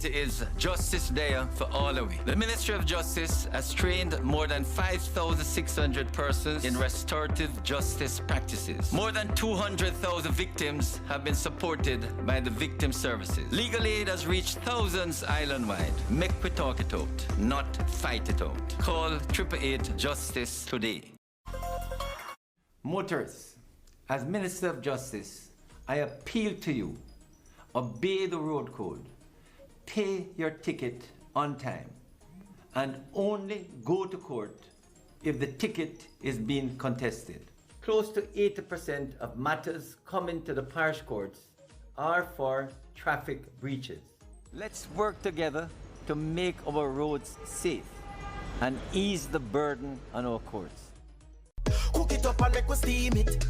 reality is justice there for all of we. The Ministry of Justice has trained more than 5,600 persons in restorative justice practices. More than 200,000 victims have been supported by the victim services. Legal aid has reached thousands island-wide. Make we talk it out, not fight it out. Call 888 Justice today. Motorists, as Minister of Justice, I appeal to you, obey the road code, pay your ticket on time, and only go to court if the ticket is being contested. Close to 80% of matters coming to the parish courts are for traffic breaches. Let's work together to make our roads safe and ease the burden on our courts. Cook it up and make we steam it.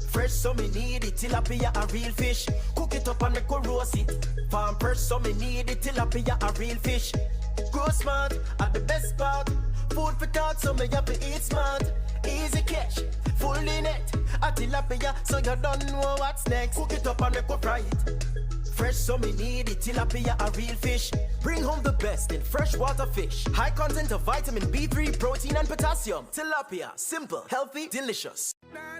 Fresh so me need it, tilapia a real fish. Cook it up and make we roast it. Farm fresh so me need it, tilapia a real fish. Grow smart at the best part. Food for thought so me have to eat smart. Easy catch, fully net. A tilapia so you don't know what's next. Cook it up and make we fry it. Fresh so me need it, tilapia a real fish. Bring home the best in freshwater fish. High content of vitamin B3, protein and potassium. Tilapia, simple, healthy, delicious. Na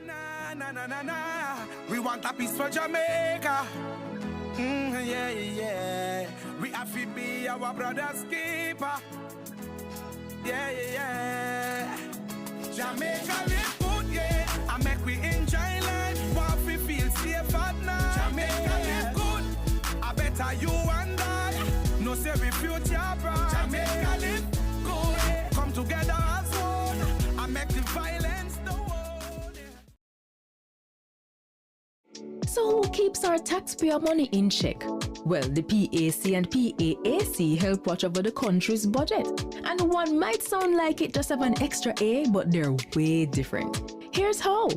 na na na na. We want a piece for Jamaica. Yeah, yeah. We have to be our brother's keeper. Yeah, yeah. Jamaica live good, yeah. I make we enjoy life. Want we feel safe at night. Jamaica live good. I better you and I. No say we future bright. Jamaica live good. Come together as one. I make the violence the one. So who keeps our taxpayer money in check? Well, the PAC and PAAC help watch over the country's budget. And one might sound like it just have an extra A, but they're way different. Here's how.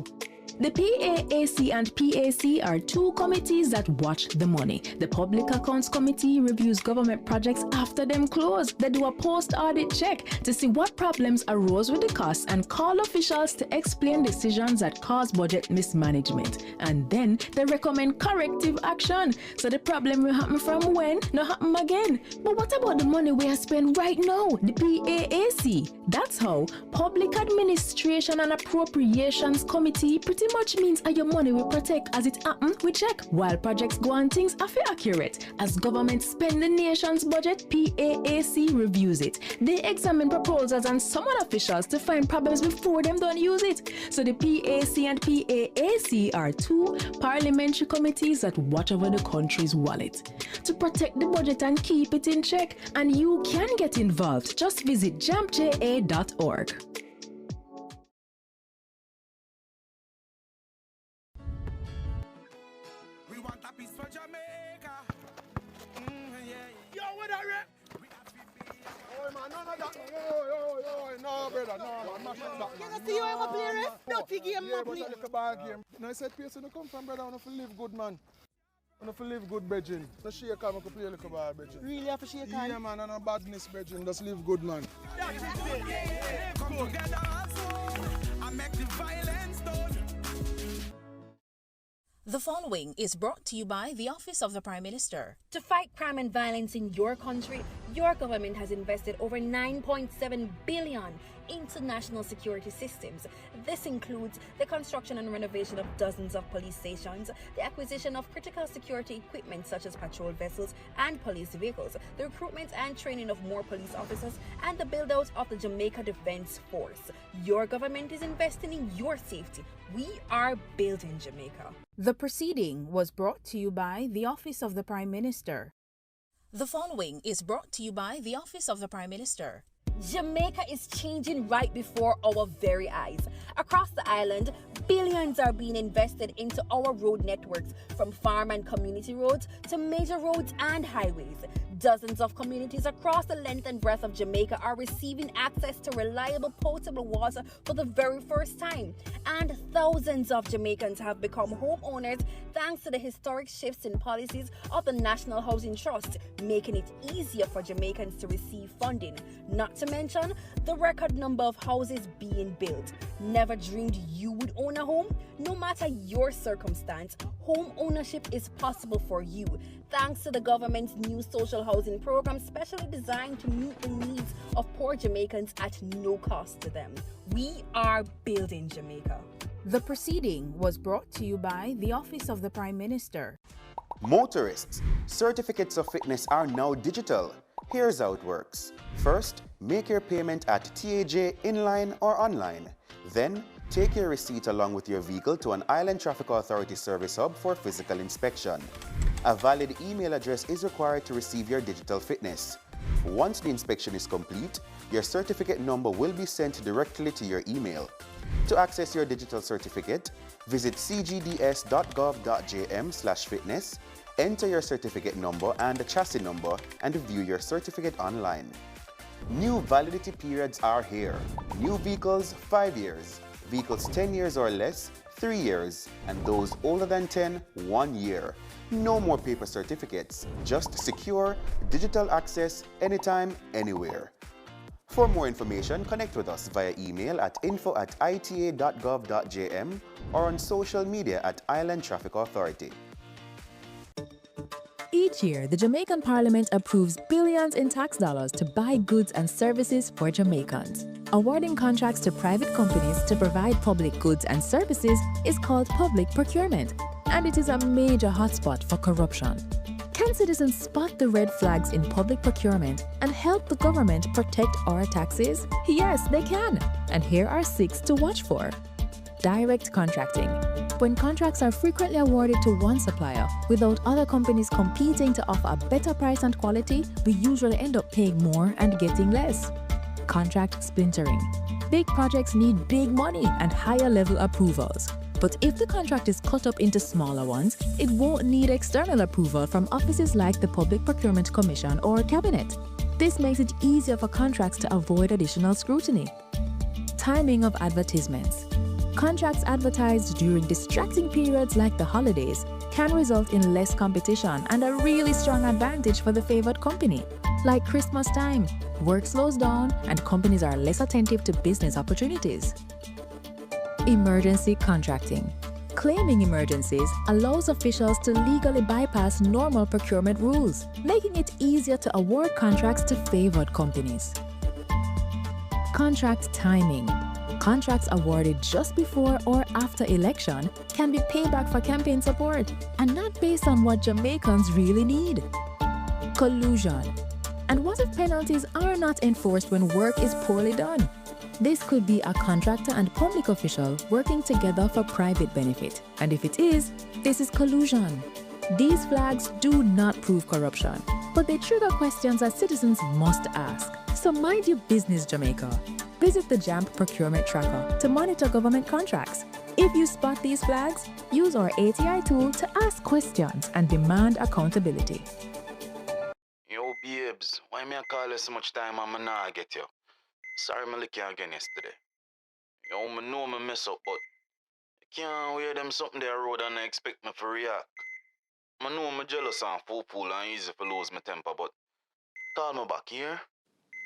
The PAAC and PAC are two committees that watch the money. The Public Accounts Committee reviews government projects after them close. They do a post-audit check to see what problems arose with the costs and call officials to explain decisions that cause budget mismanagement. And then they recommend corrective action, so the problem will happen from when, not happen again. But what about the money we are spending right now, the PAAC? That's how Public Administration and Appropriations Committee pretty much means your money will protect as it happen, we check. While projects go on, things are accurate. As government spend the nation's budget, PAAC reviews it. They examine proposals and summon officials to find problems before them don't use it. So the PAC and PAAC are two parliamentary committees that watch over the country's wallet to protect the budget and keep it in check. And you can get involved. Just visit jampja.org. For Jamaica. Yo, what are you? Oh, man, none of that. Yo, no, brother, no, man, mash up that, man. You see you ever play ref? Dirty game, yeah, no but play. I like a bad game. No, I said, place you come from, brother, I want to live good, man. I want to live good, Bridging. No shake on, I can play a little ball, Bridging. Really have to shake on? Yeah, man, and no badness, Bridging. Just live good, man. Come together as one. I make the violence done. The following is brought to you by the Office of the Prime Minister. To fight crime and violence in your country, your government has invested over $9.7 billion into national security systems. This includes the construction and renovation of dozens of police stations, the acquisition of critical security equipment such as patrol vessels and police vehicles, the recruitment and training of more police officers, and the build-out of the Jamaica Defense Force. Your government is investing in your safety. We are building Jamaica. The proceeding was brought to you by the Office of the Prime Minister. The following is brought to you by the Office of the Prime Minister. Jamaica is changing right before our very eyes. Across the island, billions are being invested into our road networks, from farm and community roads to major roads and highways. Dozens of communities across the length and breadth of Jamaica are receiving access to reliable potable water for the very first time. And thousands of Jamaicans have become homeowners thanks to the historic shifts in policies of the National Housing Trust, making it easier for Jamaicans to receive funding. Not to mention the record number of houses being built. Never dreamed you would own a home? No matter your circumstance, home ownership is possible for you thanks to the government's new social housing program specially designed to meet the needs of poor Jamaicans at no cost to them. We are building Jamaica. The proceeding was brought to you by the Office of the Prime Minister. Motorists, certificates of fitness are now digital. Here's how it works. First, make your payment at TAJ inline or online. Then, take your receipt along with your vehicle to an Island Traffic Authority service hub for physical inspection. A valid email address is required to receive your digital fitness. Once the inspection is complete, your certificate number will be sent directly to your email. To access your digital certificate, visit cgds.gov.jm/fitness, enter your certificate number and the chassis number, and view your certificate online. New validity periods are here. New vehicles, 5 years. Vehicles 10 years or less, 3 years. And those older than 10, 1 year. No more paper certificates. Just secure, digital access, anytime, anywhere. For more information, connect with us via email at info@ita.gov.jm or on social media at Island Traffic Authority. Each year, the Jamaican Parliament approves billions in tax dollars to buy goods and services for Jamaicans. Awarding contracts to private companies to provide public goods and services is called public procurement, and it is a major hotspot for corruption. Can citizens spot the red flags in public procurement and help the government protect our taxes? Yes, they can. And here are 6 to watch for. Direct contracting. When contracts are frequently awarded to one supplier without other companies competing to offer a better price and quality, we usually end up paying more and getting less. Contract splintering. Big projects need big money and higher level approvals. But if the contract is cut up into smaller ones, it won't need external approval from offices like the Public Procurement Commission or Cabinet. This makes it easier for contracts to avoid additional scrutiny. Timing of advertisements. Contracts advertised during distracting periods like the holidays can result in less competition and a really strong advantage for the favored company. Like Christmas time, work slows down and companies are less attentive to business opportunities. Emergency contracting. Claiming emergencies allows officials to legally bypass normal procurement rules, making it easier to award contracts to favored companies. Contract timing. Contracts awarded just before or after election can be payback for campaign support and not based on what Jamaicans really need. Collusion. And what if penalties are not enforced when work is poorly done? This could be a contractor and public official working together for private benefit. And if it is, this is collusion. These flags do not prove corruption, but they trigger questions that citizens must ask. So mind your business, Jamaica. Visit the JAMP Procurement Tracker to monitor government contracts. If you spot these flags, use our ATI tool to ask questions and demand accountability. Yo, babes, why me I call you so much time and I not get you? Sorry, I lick you again yesterday. Yo, I know I mess up, but I can't wear them something there road and I expect me to react. I know I'm jealous and fool and easy to lose my temper, but call me back here.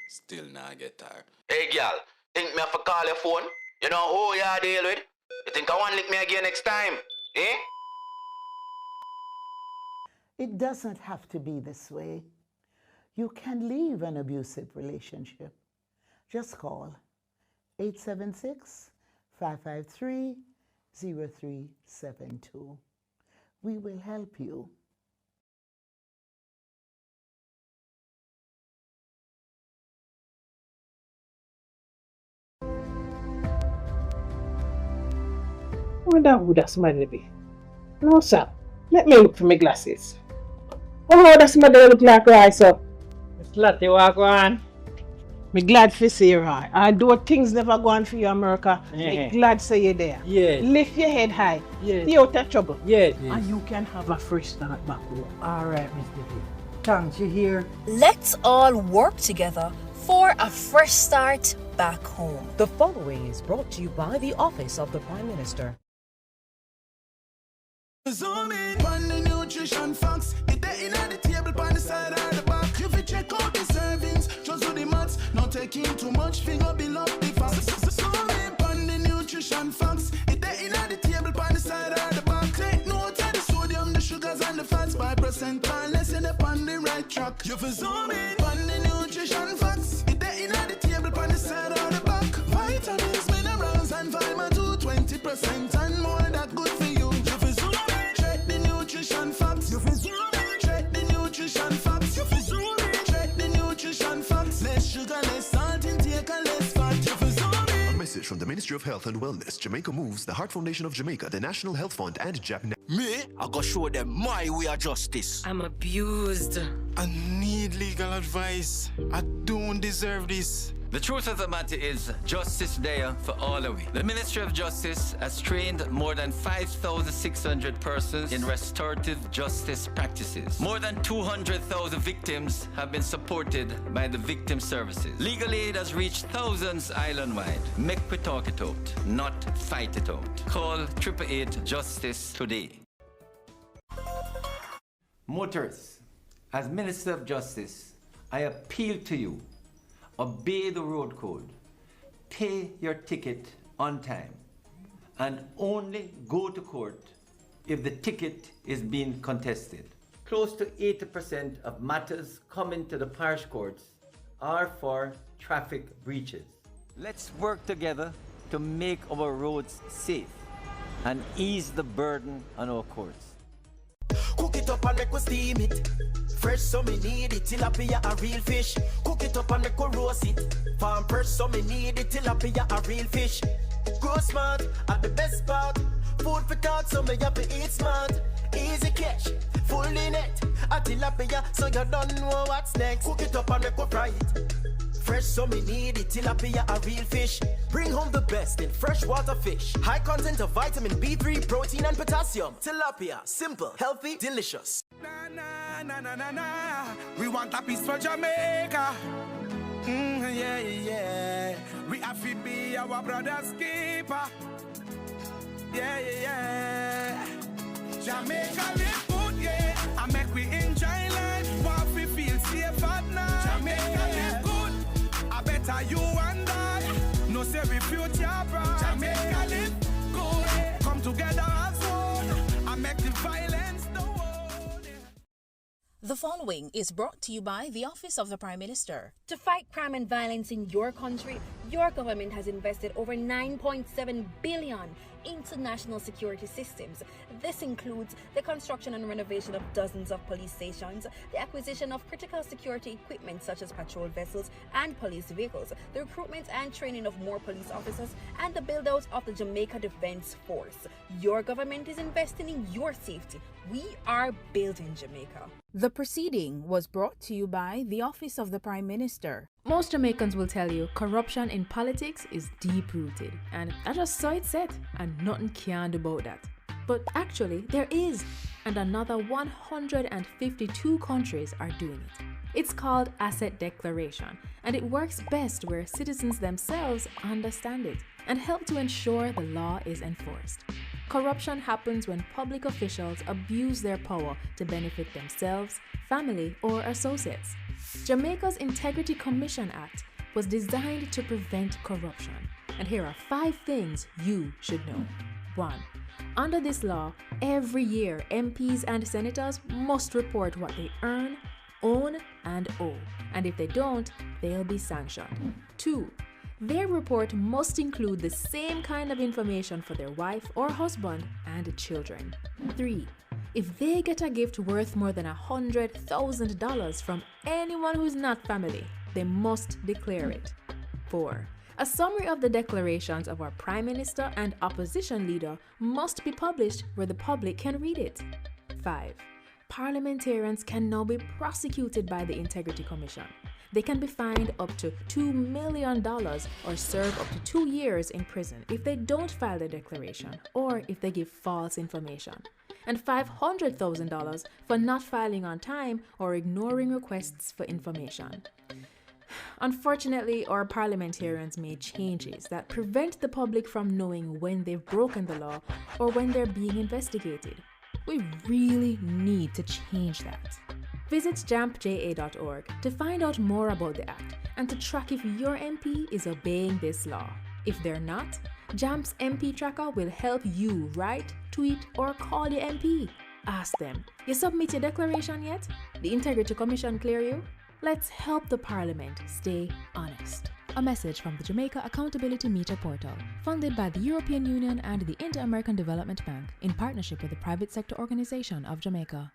Still not get tired. Hey, girl, think me have to call your phone? You know who you are deal with? You think I want to lick me again next time? Eh? It doesn't have to be this way. You can leave an abusive relationship. Just call 876-553-0372. We will help you. I wonder who that somebody be. No, sir. Let me look for my glasses. Oh, that somebody look like Rice up. It's Lottie, walk on. Me glad for see you, Roy. Although things never go on for you, America, me glad say you there. Yeah. Lift your head high. Yeah. Stay out of trouble. Yeah. And you can have a fresh start back home. All right, Mr. D. Thanks, you hear? Let's all work together for a fresh start back home. The following is brought to you by the Office of the Prime Minister. Zoom in on the nutrition facts. It there in the table on the side or the back. You fi check out the servings, just do the maths. Not taking too much, finger below the facts. Zoom in on the nutrition facts. It there in the table on the side or the back. Take note of the sodium, the sugars and the fats by percent. Less in the on the right track. track. You feel zoom in on the nutrition facts. It there in the table on the side or the back. Vitamins, minerals, and vitamin 2, 20% and more that good for you. You feel zoom in, check the nutrition facts. You feel zoom in, check the nutrition facts. You feel zoom in, check the nutrition facts. Less sugar, less salt intake, and less fat. You feel zoom in. A message from the Ministry of Health and Wellness, Jamaica Moves, the Heart Foundation of Jamaica, the National Health Fund, and Japan. Me, I go show them my way of justice. I'm abused. I need legal advice. I don't deserve this. The truth of the matter is, justice there for all of we. The Ministry of Justice has trained more than 5,600 persons in restorative justice practices. More than 200,000 victims have been supported by the victim services. Legal aid has reached thousands island-wide. Make we talk it out, not fight it out. Call 888 Justice today. Motorists, as Minister of Justice, I appeal to you. Obey the road code, pay your ticket on time, and only go to court if the ticket is being contested. Close to 80% of matters coming to the parish courts are for traffic breaches. Let's work together to make our roads safe and ease the burden on our courts. Cook it up and make we steam it. Fresh so me need it, tilapia a real fish. Cook it up and make we roast it. Farm fresh so me need it, tilapia a real fish. Grow smart at the best part. Food for thought so me have to eat smart. Easy catch, fully net. A tilapia so you don't know what's next. Cook it up and make we fry it. Fresh so me need it, tilapia a real fish. Bring home the best in freshwater fish. High content of vitamin B3, protein and potassium. Tilapia, simple, healthy, delicious. Na na na na na. We want a piece for Jamaica. Yeah, yeah. We have to be our brother's keeper. Yeah, yeah. Jamaica live good, yeah. I make we enjoy life. While we feel safe at night. Jamaica live good. I better you and I. No say we future bright. Jamaica live good. Come together as one. I make the violence the world. The following is brought to you by the Office of the Prime Minister. To fight crime and violence in your country, your government has invested over $9.7 billion into national security systems. This includes the construction and renovation of dozens of police stations, the acquisition of critical security equipment such as patrol vessels and police vehicles, the recruitment and training of more police officers, and the build-out of the Jamaica Defense Force. Your government is investing in your safety. We are building Jamaica. The proceeding was brought to you by the Office of the Prime Minister. Most Jamaicans will tell you corruption in politics is deep-rooted, and I just saw it said, and nothing can do about that. But actually, there is, and another 152 countries are doing it. It's called asset declaration, and it works best where citizens themselves understand it and help to ensure the law is enforced. Corruption happens when public officials abuse their power to benefit themselves, family, or associates. Jamaica's Integrity Commission Act was designed to prevent corruption, and here are 5 things you should know. 1. Under this law, every year MPs and senators must report what they earn, own, and owe, and if they don't, they'll be sanctioned. 2. Their report must include the same kind of information for their wife or husband and children. 3. If they get a gift worth more than $100,000 from anyone who's not family, they must declare it. 4. A summary of the declarations of our Prime Minister and opposition leader must be published where the public can read it. 5. Parliamentarians can now be prosecuted by the Integrity Commission. They can be fined up to $2 million or serve up to 2 years in prison if they don't file the declaration or if they give false information, and $500,000 for not filing on time or ignoring requests for information. Unfortunately, our parliamentarians made changes that prevent the public from knowing when they've broken the law or when they're being investigated. We really need to change that. Visit jampja.org to find out more about the act and to track if your MP is obeying this law. If they're not, JAMP's MP Tracker will help you write, tweet, or call your MP. Ask them, you submit your declaration yet? The Integrity Commission clear you? Let's help the Parliament stay honest. A message from the Jamaica Accountability Meter Portal, funded by the European Union and the Inter-American Development Bank in partnership with the Private Sector Organization of Jamaica.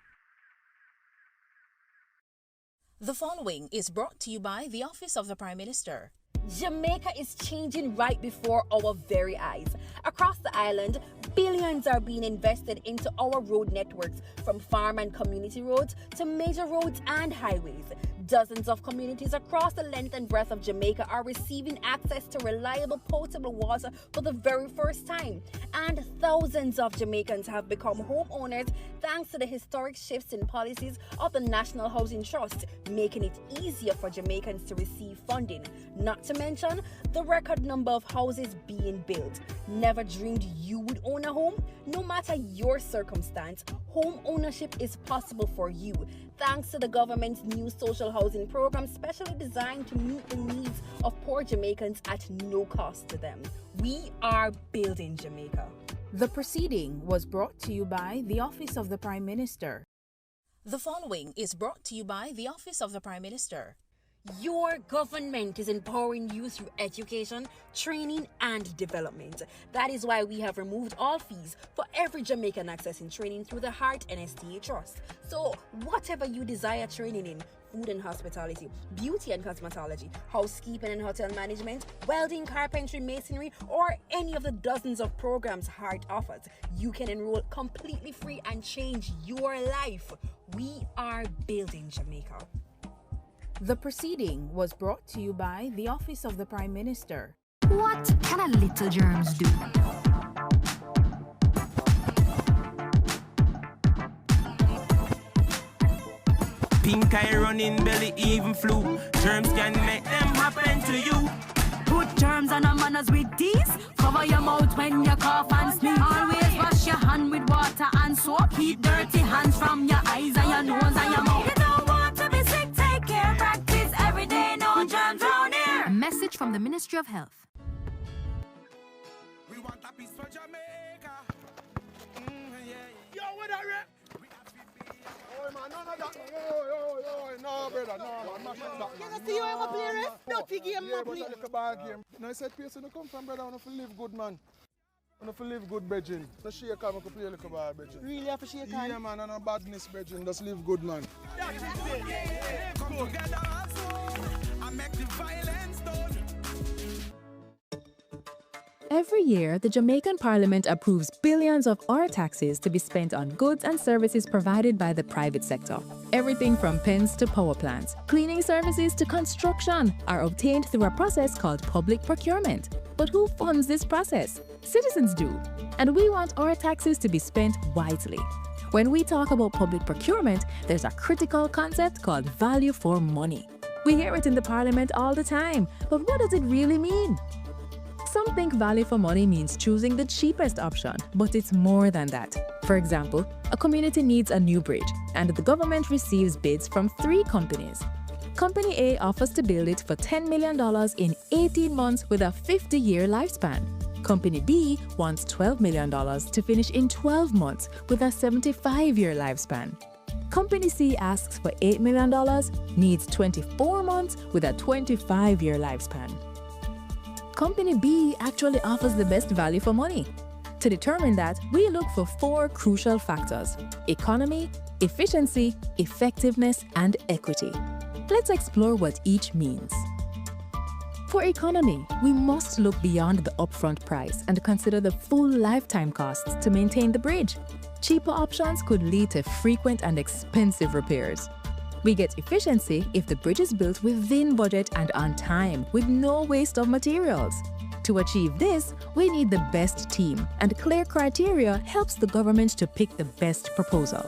The following is brought to you by the Office of the Prime Minister. Jamaica is changing right before our very eyes. Across the island, billions are being invested into our road networks, from farm and community roads to major roads and highways. Dozens of communities across the length and breadth of Jamaica are receiving access to reliable potable water for the very first time. And thousands of Jamaicans have become homeowners thanks to the historic shifts in policies of the National Housing Trust, making it easier for Jamaicans to receive funding. Not to mention the record number of houses being built. Never dreamed you would own a home? No matter your circumstance, home ownership is possible for you, thanks to the government's new social housing program, specially designed to meet the needs of poor Jamaicans at no cost to them. We are building Jamaica. The proceeding was brought to you by the Office of the Prime Minister. The following is brought to you by the Office of the Prime Minister. Your government is empowering you through education, training, and development. That is why we have removed all fees for every Jamaican accessing training through the Heart NSTA Trust. So, whatever you desire training in, food and hospitality, beauty and cosmetology, housekeeping and hotel management, welding, carpentry, masonry, or any of the dozens of programs Heart offers, you can enroll completely free and change your life. We are building Jamaica. The proceeding was brought to you by the Office of the Prime Minister. What can a little germs do? Pink eye running, belly even flu. Germs can make them happen to you. Put germs on our manners with these. Cover your mouth when you cough and sneeze. Always wash your hand with water and soap. Keep dirty hands from your eyes and your nose and your mouth. You don't want to be sick, take care. Practice every day, no germs round here. A message from the Ministry of Health. We want a piece for Jamaica. Yo, what are you? Oh man, none of that. No, brother, no, man. You see you ever play rest? Dirty game, yeah, but like a bad game. No, I said, place you come from, brother. I want to live good, man. I want to live good, brethren. No shake on, I can play like a bad, brethren. Really have to shake on? Yeah, man, and no badness, brethren. Just live good, man. Come together and make the violence done. Every year, the Jamaican Parliament approves billions of our taxes to be spent on goods and services provided by the private sector. Everything from pens to power plants, cleaning services to construction are obtained through a process called public procurement. But who funds this process? Citizens do. And we want our taxes to be spent wisely. When we talk about public procurement, there's a critical concept called value for money. We hear it in the Parliament all the time, but what does it really mean? Some think value for money means choosing the cheapest option, but it's more than that. For example, a community needs a new bridge, and the government receives bids from 3 companies. Company A offers to build it for $10 million in 18 months with a 50-year lifespan. Company B wants $12 million to finish in 12 months with a 75-year lifespan. Company C asks for $8 million, needs 24 months with a 25-year lifespan. Company B actually offers the best value for money. To determine that, we look for 4 crucial factors: economy, efficiency, effectiveness, and equity. Let's explore what each means. For economy, we must look beyond the upfront price and consider the full lifetime costs to maintain the bridge. Cheaper options could lead to frequent and expensive repairs. We get efficiency if the bridge is built within budget and on time, with no waste of materials. To achieve this, we need the best team, and clear criteria helps the government to pick the best proposal.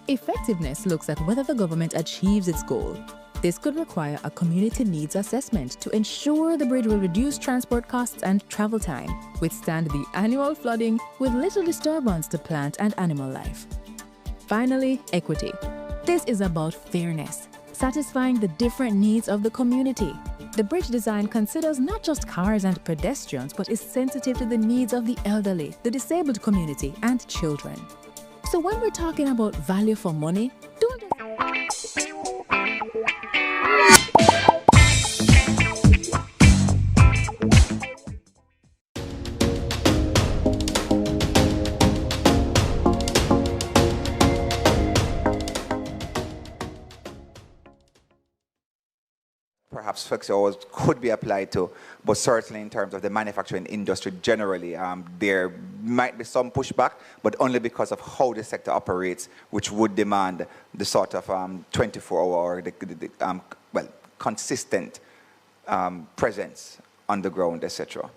Effectiveness looks at whether the government achieves its goal. This could require a community needs assessment to ensure the bridge will reduce transport costs and travel time, withstand the annual flooding with little disturbance to plant and animal life. Finally, equity. This is about fairness, satisfying the different needs of the community. The bridge design considers not just cars and pedestrians, but is sensitive to the needs of the elderly, the disabled community, and children. So when we're talking about value for money, don't perhaps flexible hours could be applied to, but certainly in terms of the manufacturing industry generally, there might be some pushback, but only because of how the sector operates, which would demand the sort of 24-hour, well, consistent presence on the ground, etc.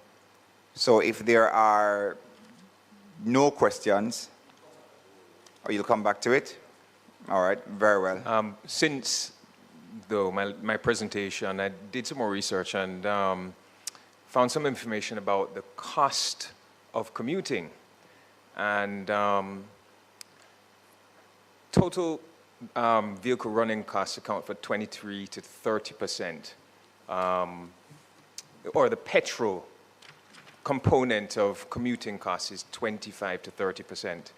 So if there are no questions, or you'll come back to it? All right, very well. Since my presentation, I did some more research and found some information about the cost of commuting. And total vehicle running costs account for 23 to 30%. Or the petrol component of commuting costs is 25 to 30%.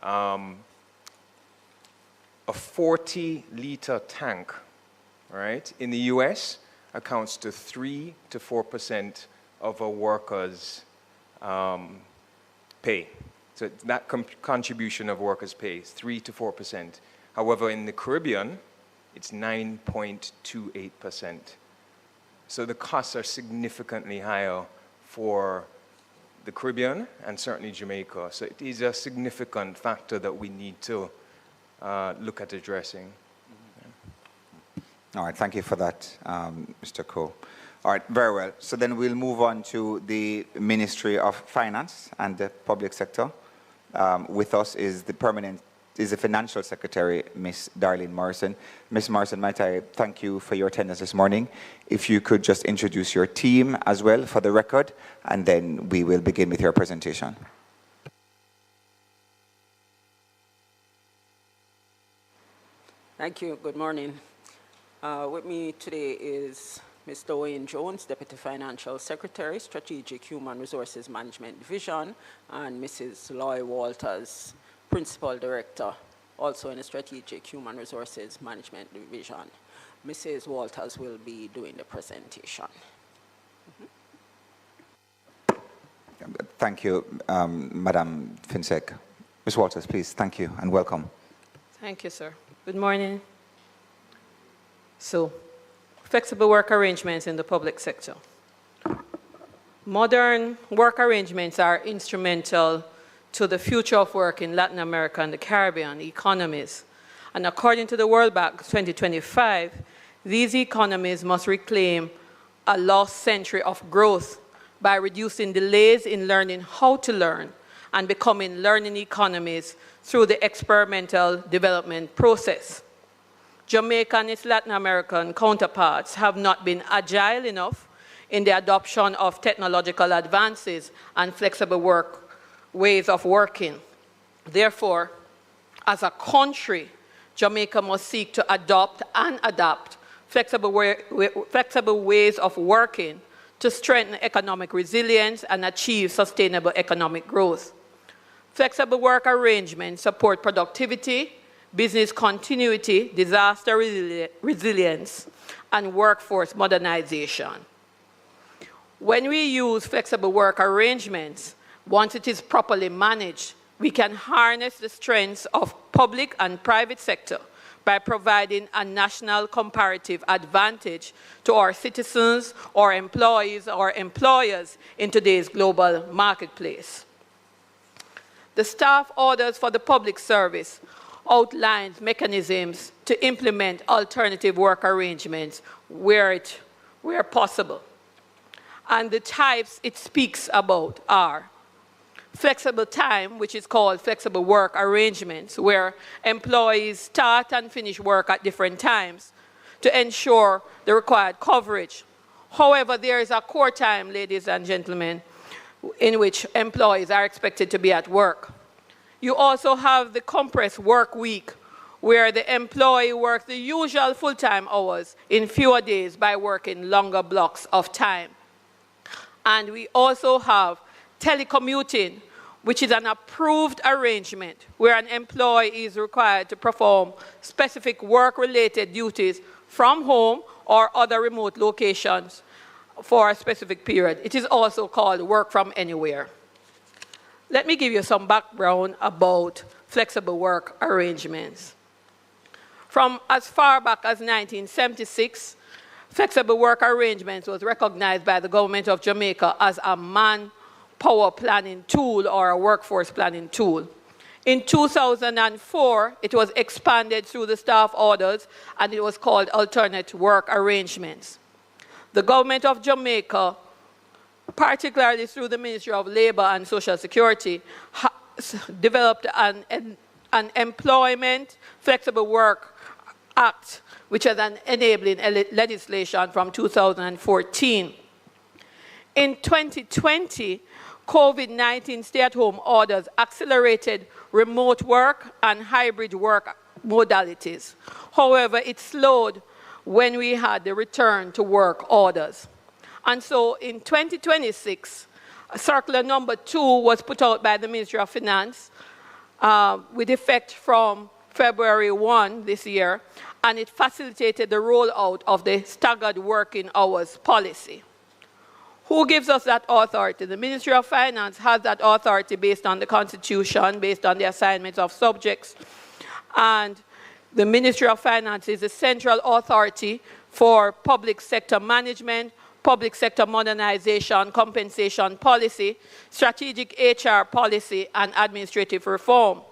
A 40-liter tank, right, in the US accounts to 3 to 4% of a worker's pay. So that contribution of workers' pay is 3 to 4%. However, in the Caribbean, it's 9.28%. So the costs are significantly higher for the Caribbean and certainly Jamaica. So it is a significant factor that we need to look at addressing. All right, thank you for that, Mr. Coe. All right, very well. So then we'll move on to the Ministry of Finance and the Public Sector. With us is the Financial Secretary, Ms. Darlene Morrison. Ms. Morrison, might I thank you for your attendance this morning. If you could just introduce your team as well for the record, and then we will begin with your presentation. Thank you. Good morning. With me today is Mr. Wayne Jones, Deputy Financial Secretary, Strategic Human Resources Management Division, and Mrs. Loy Walters, Principal Director, also in the Strategic Human Resources Management Division. Mrs. Walters will be doing the presentation. Thank you, Madam Finsek. Ms. Walters, please, thank you and welcome. Thank you, sir. Good morning. So, flexible work arrangements in the public sector. Modern work arrangements are instrumental to the future of work in Latin America and the Caribbean economies. And according to the World Bank 2025, these economies must reclaim a lost century of growth by reducing delays in learning how to learn and becoming learning economies through the experimental development process. Jamaica and its Latin American counterparts have not been agile enough in the adoption of technological advances and flexible ways of working. Therefore, as a country, Jamaica must seek to adopt and adapt flexible ways of working to strengthen economic resilience and achieve sustainable economic growth. Flexible work arrangements support productivity, business continuity, disaster resilience, and workforce modernization. When we use flexible work arrangements, once it is properly managed, we can harness the strengths of public and private sector by providing a national comparative advantage to our citizens, or employees, or employers in today's global marketplace. The staff orders for the public service outlines mechanisms to implement alternative work arrangements where possible. And the types it speaks about are flexible time, which is called flexible work arrangements, where employees start and finish work at different times to ensure the required coverage. However, there is a core time, ladies and gentlemen, in which employees are expected to be at work. You also have the compressed work week, where the employee works the usual full-time hours in fewer days by working longer blocks of time. And we also have telecommuting, which is an approved arrangement where an employee is required to perform specific work-related duties from home or other remote locations for a specific period. It is also called work from anywhere. Let me give you some background about flexible work arrangements. From as far back as 1976, flexible work arrangements was recognized by the government of Jamaica as a manpower planning tool or a workforce planning tool. In 2004, it was expanded through the staff orders and it was called alternate work arrangements. The government of Jamaica, particularly through the Ministry of Labor and Social Security, developed an employment flexible work act, which is an enabling legislation from 2014. In 2020, COVID-19 stay-at-home orders accelerated remote work and hybrid work modalities. However, it slowed when we had the return to work orders. And so in 2026, circular number 2 was put out by the Ministry of Finance with effect from February 1 this year, and it facilitated the rollout of the staggered working hours policy. Who gives us that authority? The Ministry of Finance has that authority based on the Constitution, based on the assignments of subjects, and the Ministry of Finance is the central authority for public sector management, public sector modernization, compensation policy, strategic HR policy, and administrative reform.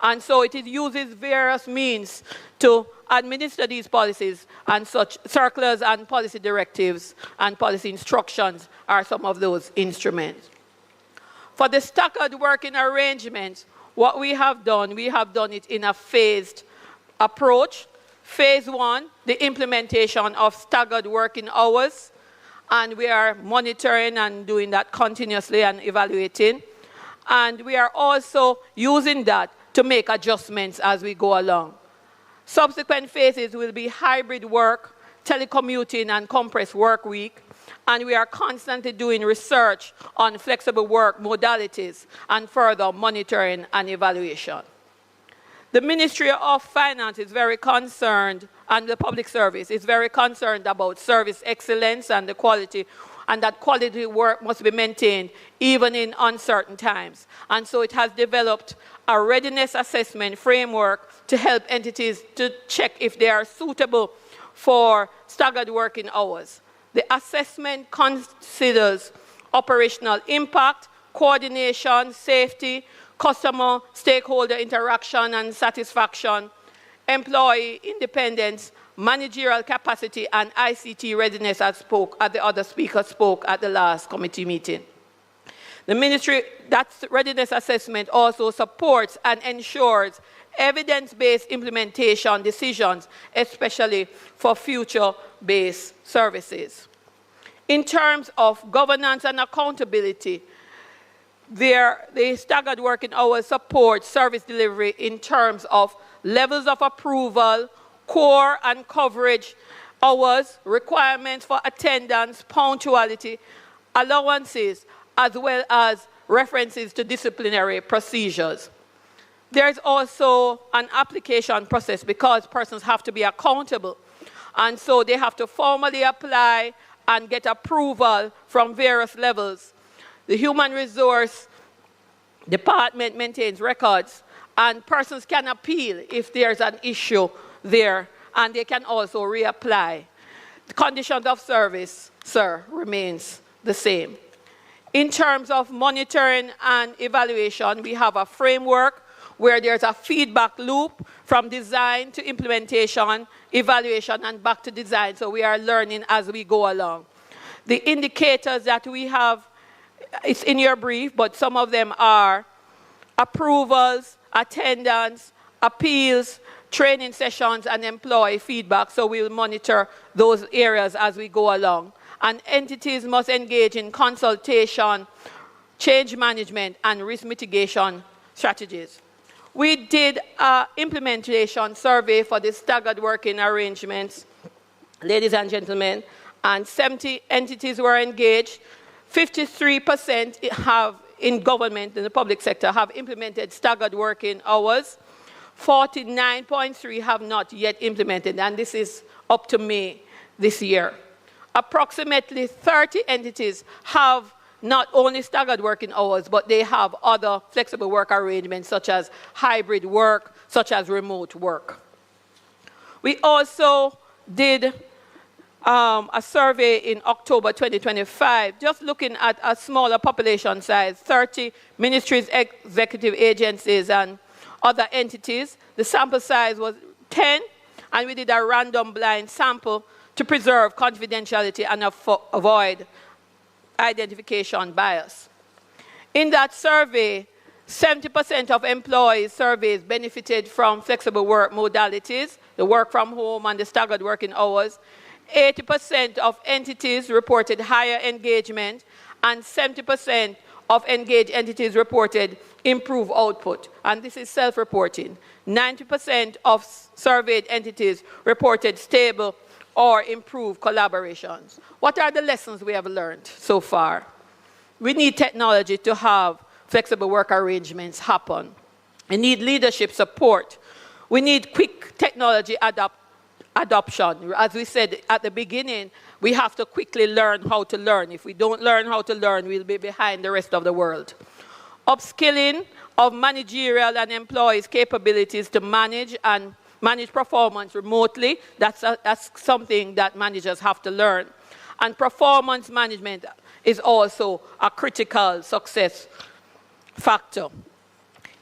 And so it uses various means to administer these policies, and such circulars and policy directives and policy instructions are some of those instruments. For the staggered working arrangements, what we have done it in a phased approach. Phase 1, the implementation of staggered working hours, and we are monitoring and doing that continuously and evaluating. And we are also using that to make adjustments as we go along. Subsequent phases will be hybrid work, telecommuting, and compressed work week. And we are constantly doing research on flexible work modalities and further monitoring and evaluation. The Ministry of Finance is very concerned, and the public service is very concerned about service excellence and the quality, and that quality work must be maintained even in uncertain times. And so it has developed a readiness assessment framework to help entities to check if they are suitable for staggered working hours. The assessment considers operational impact, coordination, safety, customer stakeholder interaction and satisfaction, employee independence, managerial capacity, and ICT readiness, as the other speaker spoke at the last committee meeting. The ministry, that readiness assessment also supports and ensures evidence-based implementation decisions, especially for future-based services. In terms of governance and accountability, the staggered working hours support service delivery in terms of levels of approval, core and coverage hours, requirements for attendance, punctuality, allowances, as well as references to disciplinary procedures. There's also an application process because persons have to be accountable, and so they have to formally apply and get approval from various levels. The Human Resource Department maintains records, and persons can appeal if there's an issue there, and they can also reapply. The conditions of service, sir, remains the same. In terms of monitoring and evaluation, we have a framework where there's a feedback loop from design to implementation, evaluation, and back to design. So we are learning as we go along. The indicators that we have, it's in your brief, but some of them are approvals, attendance, appeals, training sessions, and employee feedback. So we'll monitor those areas as we go along. And entities must engage in consultation, change management, and risk mitigation strategies. We did an implementation survey for the staggered working arrangements, ladies and gentlemen, and 70 entities were engaged. 53% have in government, in the public sector, have implemented staggered working hours. 49.3 have not yet implemented, and this is up to May this year. Approximately 30 entities have not only staggered working hours, but they have other flexible work arrangements, such as hybrid work, such as remote work. We also did a survey in October 2025, just looking at a smaller population size, 30 ministries, executive agencies, and other entities. The sample size was 10, and we did a random blind sample to preserve confidentiality and avoid identification bias. In that survey, 70% of employees surveyed benefited from flexible work modalities, the work from home and the staggered working hours. 80% of entities reported higher engagement, and 70% of engaged entities reported improved output. And this is self-reporting. 90% of surveyed entities reported stable or improved collaborations. What are the lessons we have learned so far? We need technology to have flexible work arrangements happen. We need leadership support. We need quick technology adoption. As we said at the beginning, we have to quickly learn how to learn. If we don't learn how to learn, we'll be behind the rest of the world. Upskilling of managerial and employees' capabilities to manage performance remotely, that's something that managers have to learn. And performance management is also a critical success factor.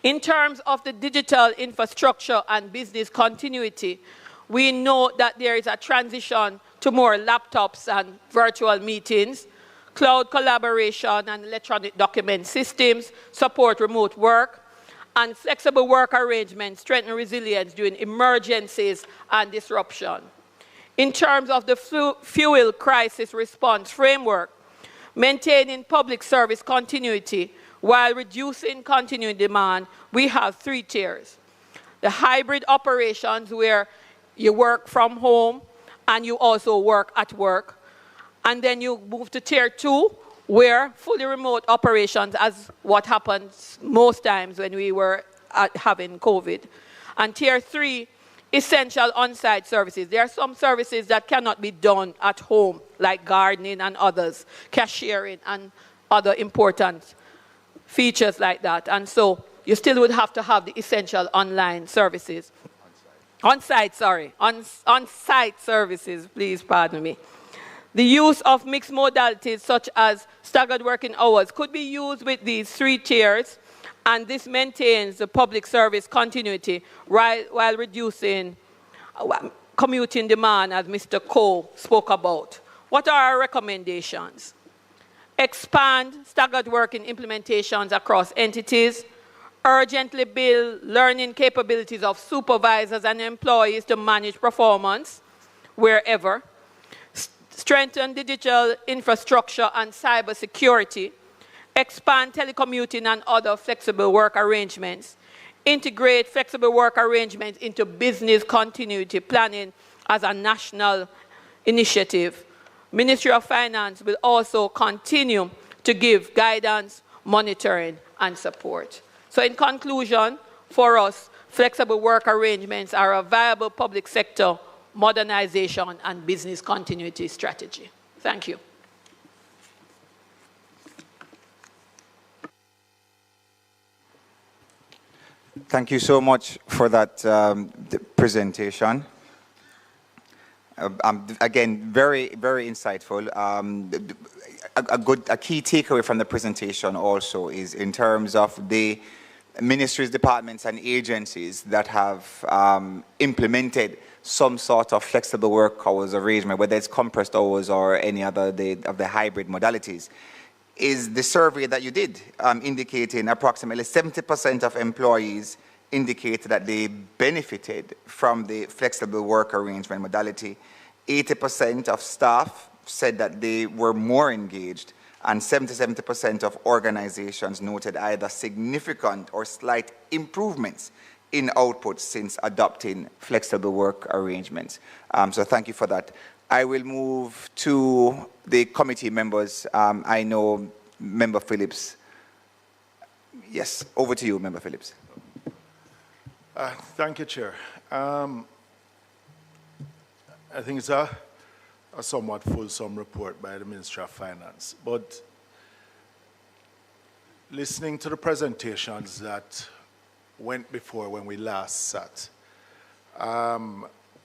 In terms of the digital infrastructure and business continuity, we know that there is a transition to more laptops and virtual meetings. Cloud collaboration and electronic document systems support remote work, and flexible work arrangements strengthen resilience during emergencies and disruption. In terms of the fuel crisis response framework, maintaining public service continuity while reducing continuing demand, we have 3 tiers. The hybrid operations, where you work from home and you also work at work. And then you move to tier 2, where fully remote operations, as what happens most times when we were having COVID. And tier 3, essential on-site services. There are some services that cannot be done at home, like gardening and others, cashiering and other important features like that. And so you still would have to have the essential online services. On-site services, please pardon me. The use of mixed modalities such as staggered working hours could be used with these 3 tiers, and this maintains the public service continuity while reducing commuting demand, as Mr. Cole spoke about. What are our recommendations? Expand staggered working implementations across entities. Urgently build learning capabilities of supervisors and employees to manage performance wherever. Strengthen digital infrastructure and cybersecurity. Expand telecommuting and other flexible work arrangements. Integrate flexible work arrangements into business continuity planning as a national initiative. Ministry of Finance will also continue to give guidance, monitoring, and support. So in conclusion, for us, flexible work arrangements are a viable public sector modernization and business continuity strategy. Thank you. Thank you so much for that presentation. Again, very, very insightful. A key takeaway from the presentation also is in terms of the ministries, departments, and agencies that have implemented some sort of flexible work hours arrangement, whether it's compressed hours or any other of the hybrid modalities, is the survey that you did, indicating approximately 70% of employees indicated that they benefited from the flexible work arrangement modality. 80% of staff said that they were more engaged, and 70% of organizations noted either significant or slight improvements in output since adopting flexible work arrangements. So thank you for that. I will move to the committee members. I know Member Phillips Yes, over to you, Member Phillips. Thank you, Chair. I think it's a somewhat fulsome report by the Ministry of Finance, but listening to the presentations that went before when we last sat,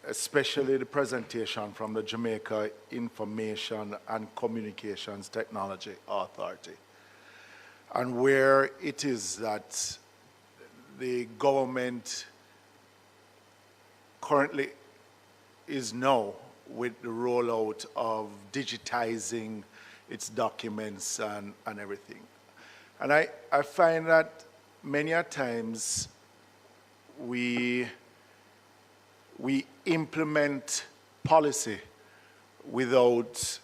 especially the presentation from the Jamaica Information and Communications Technology Authority, and where it is that the government currently is now with the rollout of digitizing its documents and everything. And I find that many a times we implement policy without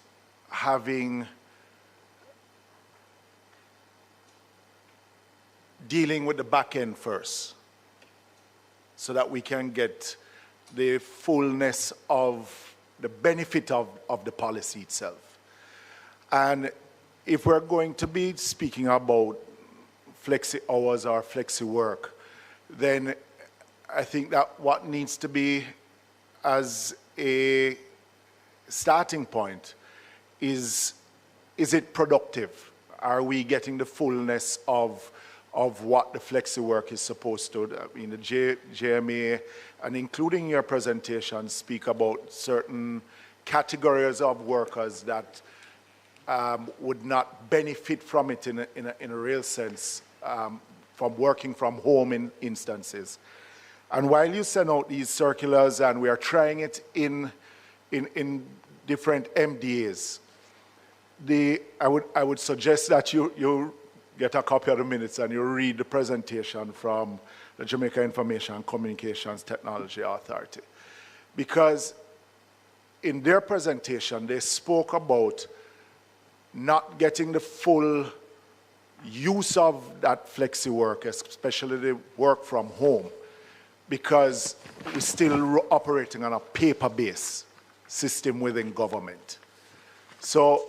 having dealing with the back end first, so that we can get the fullness of the benefit of the policy itself. And if we're going to be speaking about flexi hours or flexi work, then I think that what needs to be as a starting point is it productive? Are we getting the fullness of what the flexi work is supposed to? I mean, the JMA, and including your presentation, speak about certain categories of workers that would not benefit from it in a real sense, from working from home in instances. And while you send out these circulars, and we are trying it in different MDAs, I would suggest that you get a copy of the minutes and you read the presentation from the Jamaica Information and Communications Technology Authority. Because in their presentation, they spoke about not getting the full use of that flexi work, especially the work from home, because we're still operating on a paper-based system within government. So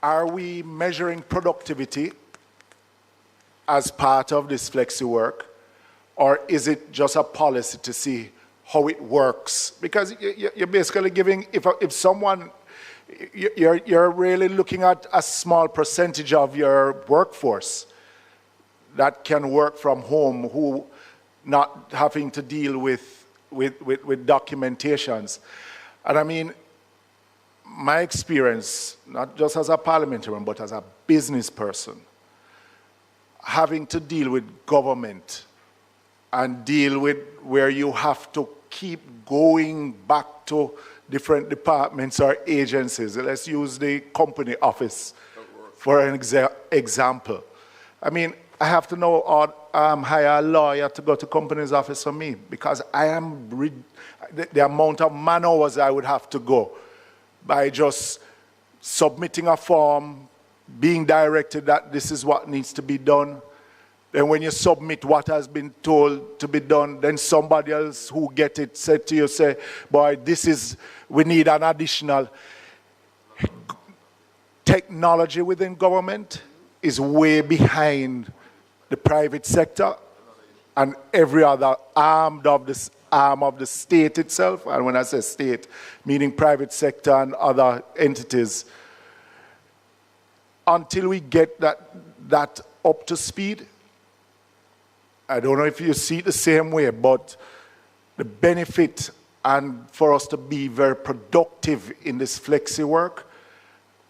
are we measuring productivity as part of this flexi work, or is it just a policy to see how it works? Because you're basically giving, if someone, you're really looking at a small percentage of your workforce that can work from home, who not having to deal with documentations. And I mean, my experience, not just as a parliamentarian, but as a business person, having to deal with government and deal with where you have to keep going back to different departments or agencies. Let's use the company office for an example. I mean, I have to know or hire a lawyer to go to company's office for me, because I am the amount of man hours I would have to go by just submitting a form, being directed that this is what needs to be done. Then when you submit what has been told to be done, then somebody else who get it said to you, say, boy, we need an additional. Technology within government is way behind the private sector and every other arm of the state itself. And when I say state, meaning private sector and other entities. Until we get that up to speed, I don't know if you see it the same way, but the benefit and for us to be very productive in this flexi work,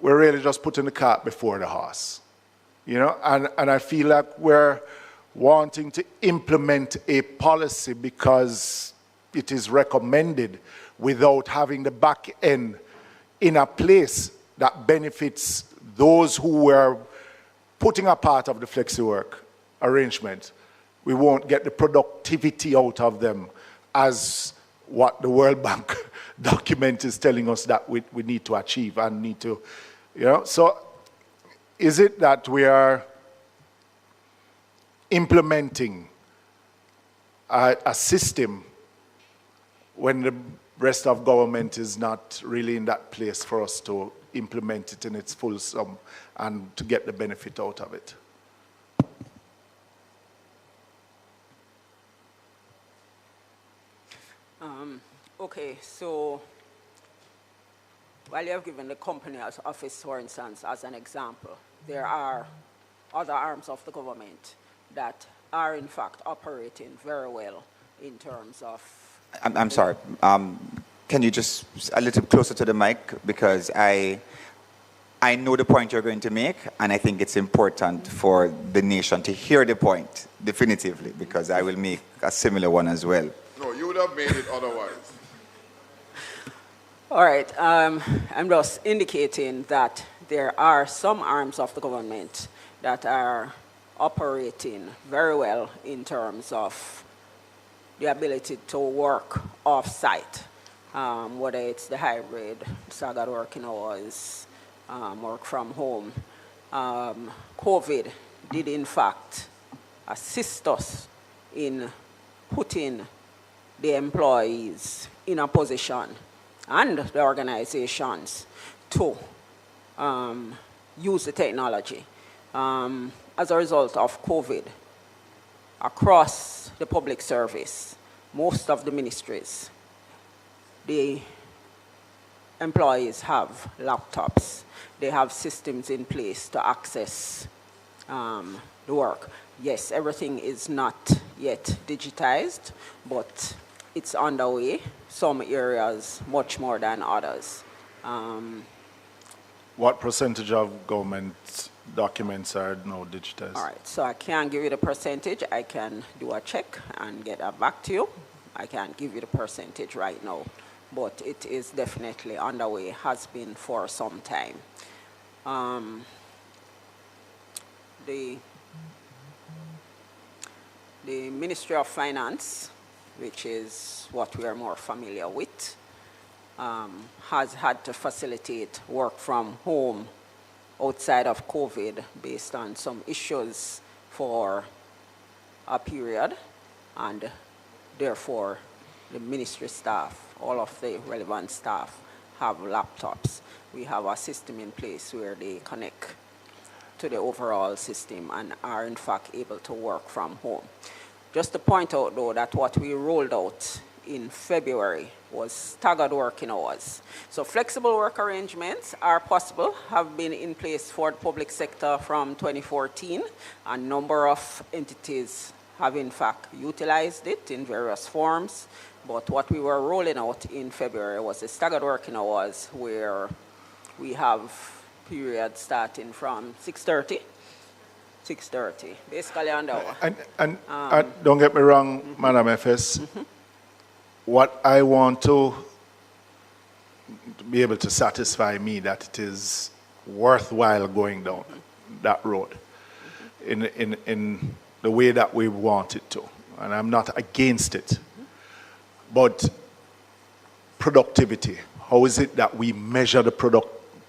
we're really just putting the cart before the horse. You know, and I feel like we're wanting to implement a policy because it is recommended without having the back end in a place that benefits those who were putting a part of the flexi work arrangement. We won't get the productivity out of them as what the World Bank document is telling us that we need to achieve and need to, you know. So is it that we are implementing a system when the rest of government is not really in that place for us to implement it in its full sum and to get the benefit out of it? Okay, so while you have given the company office, for instance, as an example, there are other arms of the government that are in fact operating very well in terms of... I'm sorry. Can you just a little closer to the mic? Because I know the point you're going to make, and I think it's important for the nation to hear the point definitively, because I will make a similar one as well. No, you would have made it otherwise. All right, I'm just indicating that there are some arms of the government that are operating very well in terms of the ability to work off-site, whether it's the hybrid, staggered working hours, work from home. COVID did in fact assist us in putting the employees in a position and the organizations to use the technology. As a result of COVID, across the public service, most of the ministries, the employees have laptops. They have systems in place to access the work. Yes, everything is not yet digitized, but it's underway. Some areas much more than others. What percentage of government documents are now digitized? All right, so I can't give you the percentage. I can do a check and get that back to you. I can't give you the percentage right now, but it is definitely underway, has been for some time. The Ministry of Finance, which is what we are more familiar with, has had to facilitate work from home outside of COVID based on some issues for a period, and therefore the ministry staff, all of the relevant staff, have laptops. We have a system in place where they connect to the overall system and are in fact able to work from home. Just to point out though that what we rolled out in February was staggered working hours. So flexible work arrangements are possible, have been in place for the public sector from 2014. A number of entities have in fact utilized it in various forms. But what we were rolling out in February was the staggered working hours, where we have periods starting from 6:30, basically an hour. And don't get me wrong, Madam FS, what I want to be able to satisfy me that it is worthwhile going down that road in the way that we want it to. And I'm not against it. But productivity, how is it that we measure the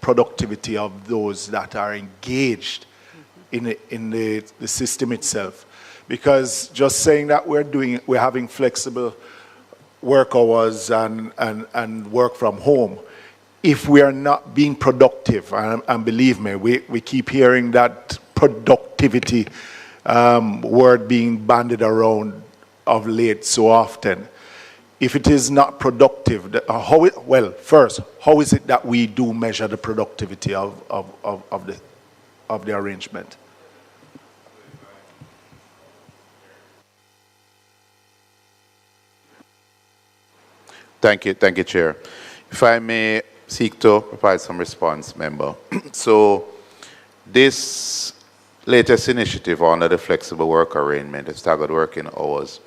productivity of those that are engaged in the system itself? Because just saying that we're having flexible work hours and work from home, if we are not being productive, and believe me, we keep hearing that productivity word being bandied around of late so often. If it is not productive, first, how is it that we do measure the productivity of the arrangement? Thank you, Chair. If I may seek to provide some response, member. So this latest initiative under the flexible work arrangement, the staggered working hours,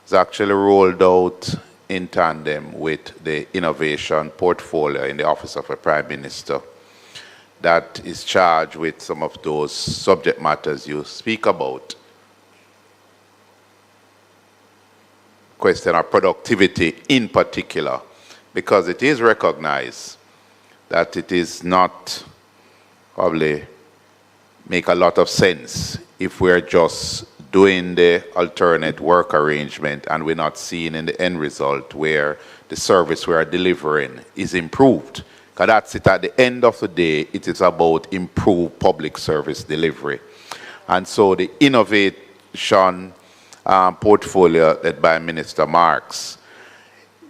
was actually rolled out in tandem with the innovation portfolio in the Office of the Prime Minister that is charged with some of those subject matters you speak about. Question of productivity in particular, because it is recognized that it is not probably make a lot of sense if we're just doing the alternate work arrangement and we're not seeing in the end result where the service we are delivering is improved. Because that's it, at the end of the day, it is about improved public service delivery. And so the innovation portfolio led by Minister Marks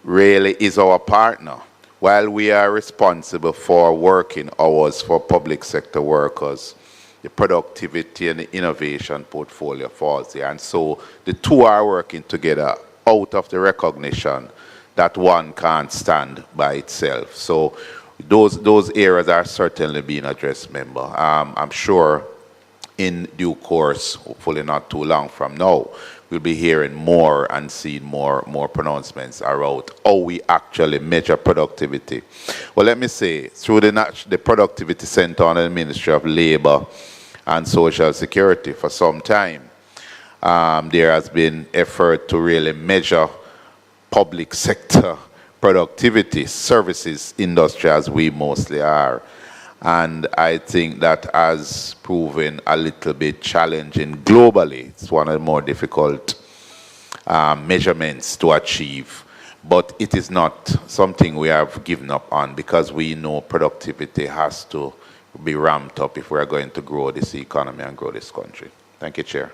really is our partner. While we are responsible for working hours for public sector workers, the productivity and the innovation portfolio falls there. And so the two are working together out of the recognition that one can't stand by itself. So those areas are certainly being addressed, member. I'm sure in due course, hopefully not too long from now, we'll be hearing more and seeing more pronouncements around how we actually measure productivity. Well, let me say, through the Productivity Center under the Ministry of Labor and Social Security for some time, there has been effort to really measure public sector productivity, services industry as we mostly are. And I think that has proven a little bit challenging globally. It's one of the more difficult measurements to achieve. But it is not something we have given up on, because we know productivity has to be ramped up if we are going to grow this economy and grow this country. Thank you, Chair.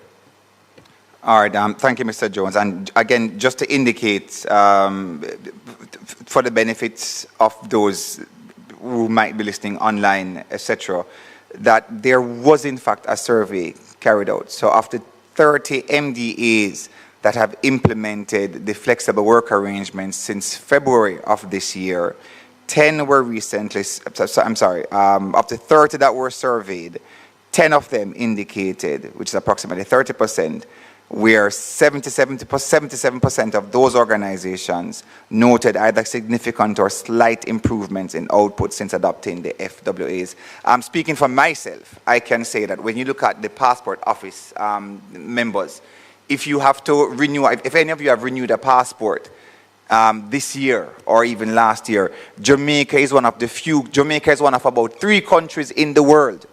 All right, thank you, Mr. Jones. And again, just to indicate for the benefits of those who might be listening online, etc., that there was in fact a survey carried out. So after 30 MDAs that have implemented the flexible work arrangements since February of this year, 10 were recently, up to 30 that were surveyed, 10 of them indicated, which is approximately 30%, where 77% of those organizations noted either significant or slight improvements in output since adopting the FWAs. Speaking for myself, I can say that when you look at the Passport Office members, if you have to renew, if any of you have renewed a passport this year or even last year, Jamaica is one of the few, Jamaica is one of about 3 countries in the world,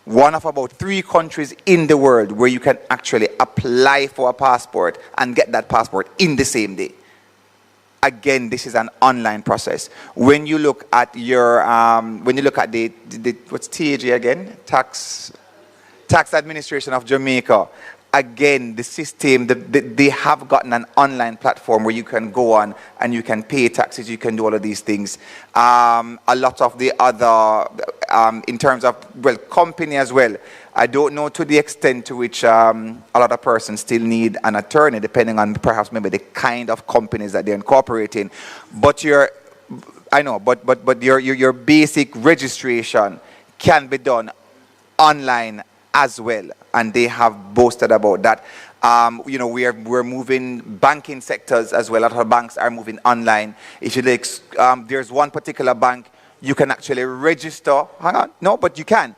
one of about 3 countries in the world where you can actually apply for a passport and get that passport in the same day. Again, this is an online process. When you look at your, when you look at the what's TAJ again? Tax Administration of Jamaica. Again, the system, they have gotten an online platform where you can go on and you can pay taxes, you can do all of these things. A lot of the other, in terms of, well, company as well, I don't know to the extent to which a lot of persons still need an attorney, depending on perhaps maybe the kind of companies that they're incorporating. But your basic registration can be done online as well, and they have boasted about that. You know, we're moving banking sectors as well. A lot of banks are moving online. If you like, there's one particular bank you can actually register. Hang on, no, but you can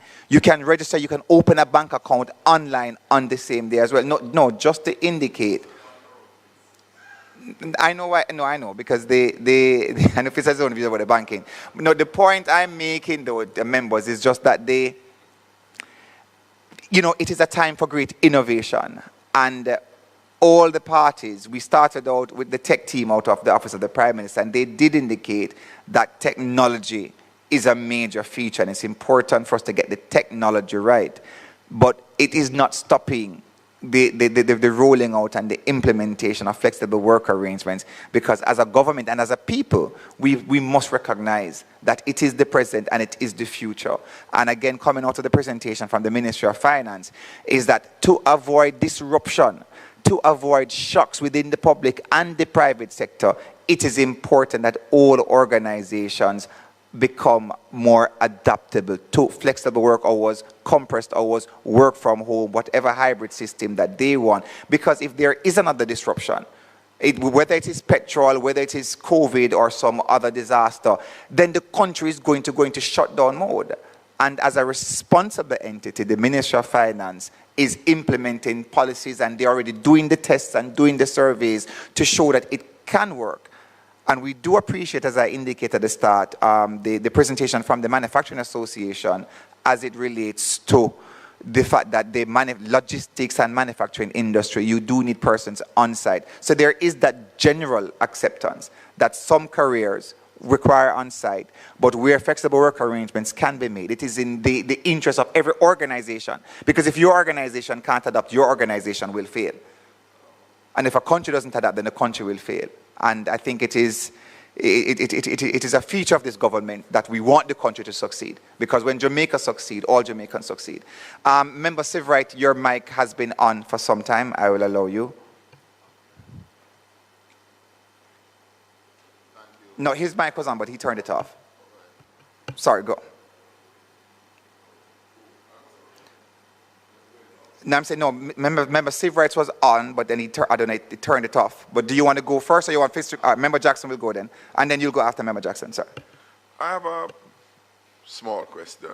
register. You can open a bank account online on the same day as well. No, just to indicate. I know why. No, I know, because they and if it's a zone visa about the banking. No, the point I'm making though, the members, is just that they. You know, it is a time for great innovation, and all the parties, we started out with the tech team out of the Office of the Prime Minister, and they did indicate that technology is a major feature, and it's important for us to get the technology right, but it is not stopping the rolling out and the implementation of flexible work arrangements, because as a government and as a people, we must recognize that it is the present and it is the future. And again, coming out of the presentation from the Ministry of Finance, is that to avoid disruption, to avoid shocks within the public and the private sector, it is important that all organizations become more adaptable to flexible work hours, compressed hours, work from home, whatever hybrid system that they want. Because if there is another disruption, whether it is petrol, whether it is COVID or some other disaster, then the country is going to shut down mode. And as a responsible entity, the Ministry of Finance is implementing policies, and they're already doing the tests and doing the surveys to show that it can work. And we do appreciate, as I indicated at the start, the presentation from the Manufacturing Association as it relates to the fact that the logistics and manufacturing industry, you do need persons on site. So there is that general acceptance that some careers require on site, but where flexible work arrangements can be made, it is in the interest of every organization. Because if your organization can't adapt, your organization will fail. And if a country doesn't adapt, then the country will fail. And I think it is a feature of this government that we want the country to succeed. Because when Jamaica succeeds, all Jamaicans succeed. Member Sivrite, your mic has been on for some time. I will allow you. No, his mic was on, but he turned it off. Sorry, go. No, I'm saying no. Member Sivrite was on, but then he turned it off. But do you want to go first, or you want Member Jackson will go then, and then you'll go after Member Jackson, sir. I have a small question.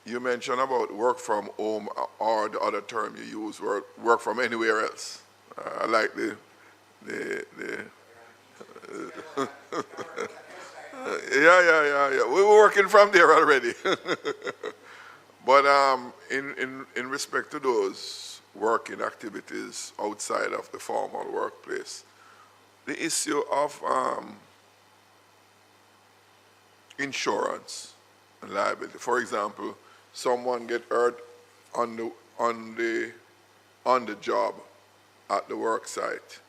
You mentioned about work from home, or the other term you use, work from anywhere else. I like the yeah. We were working from there already. But in respect to those working activities outside of the formal workplace, the issue of insurance and liability. For example, someone get hurt on the job at the work site.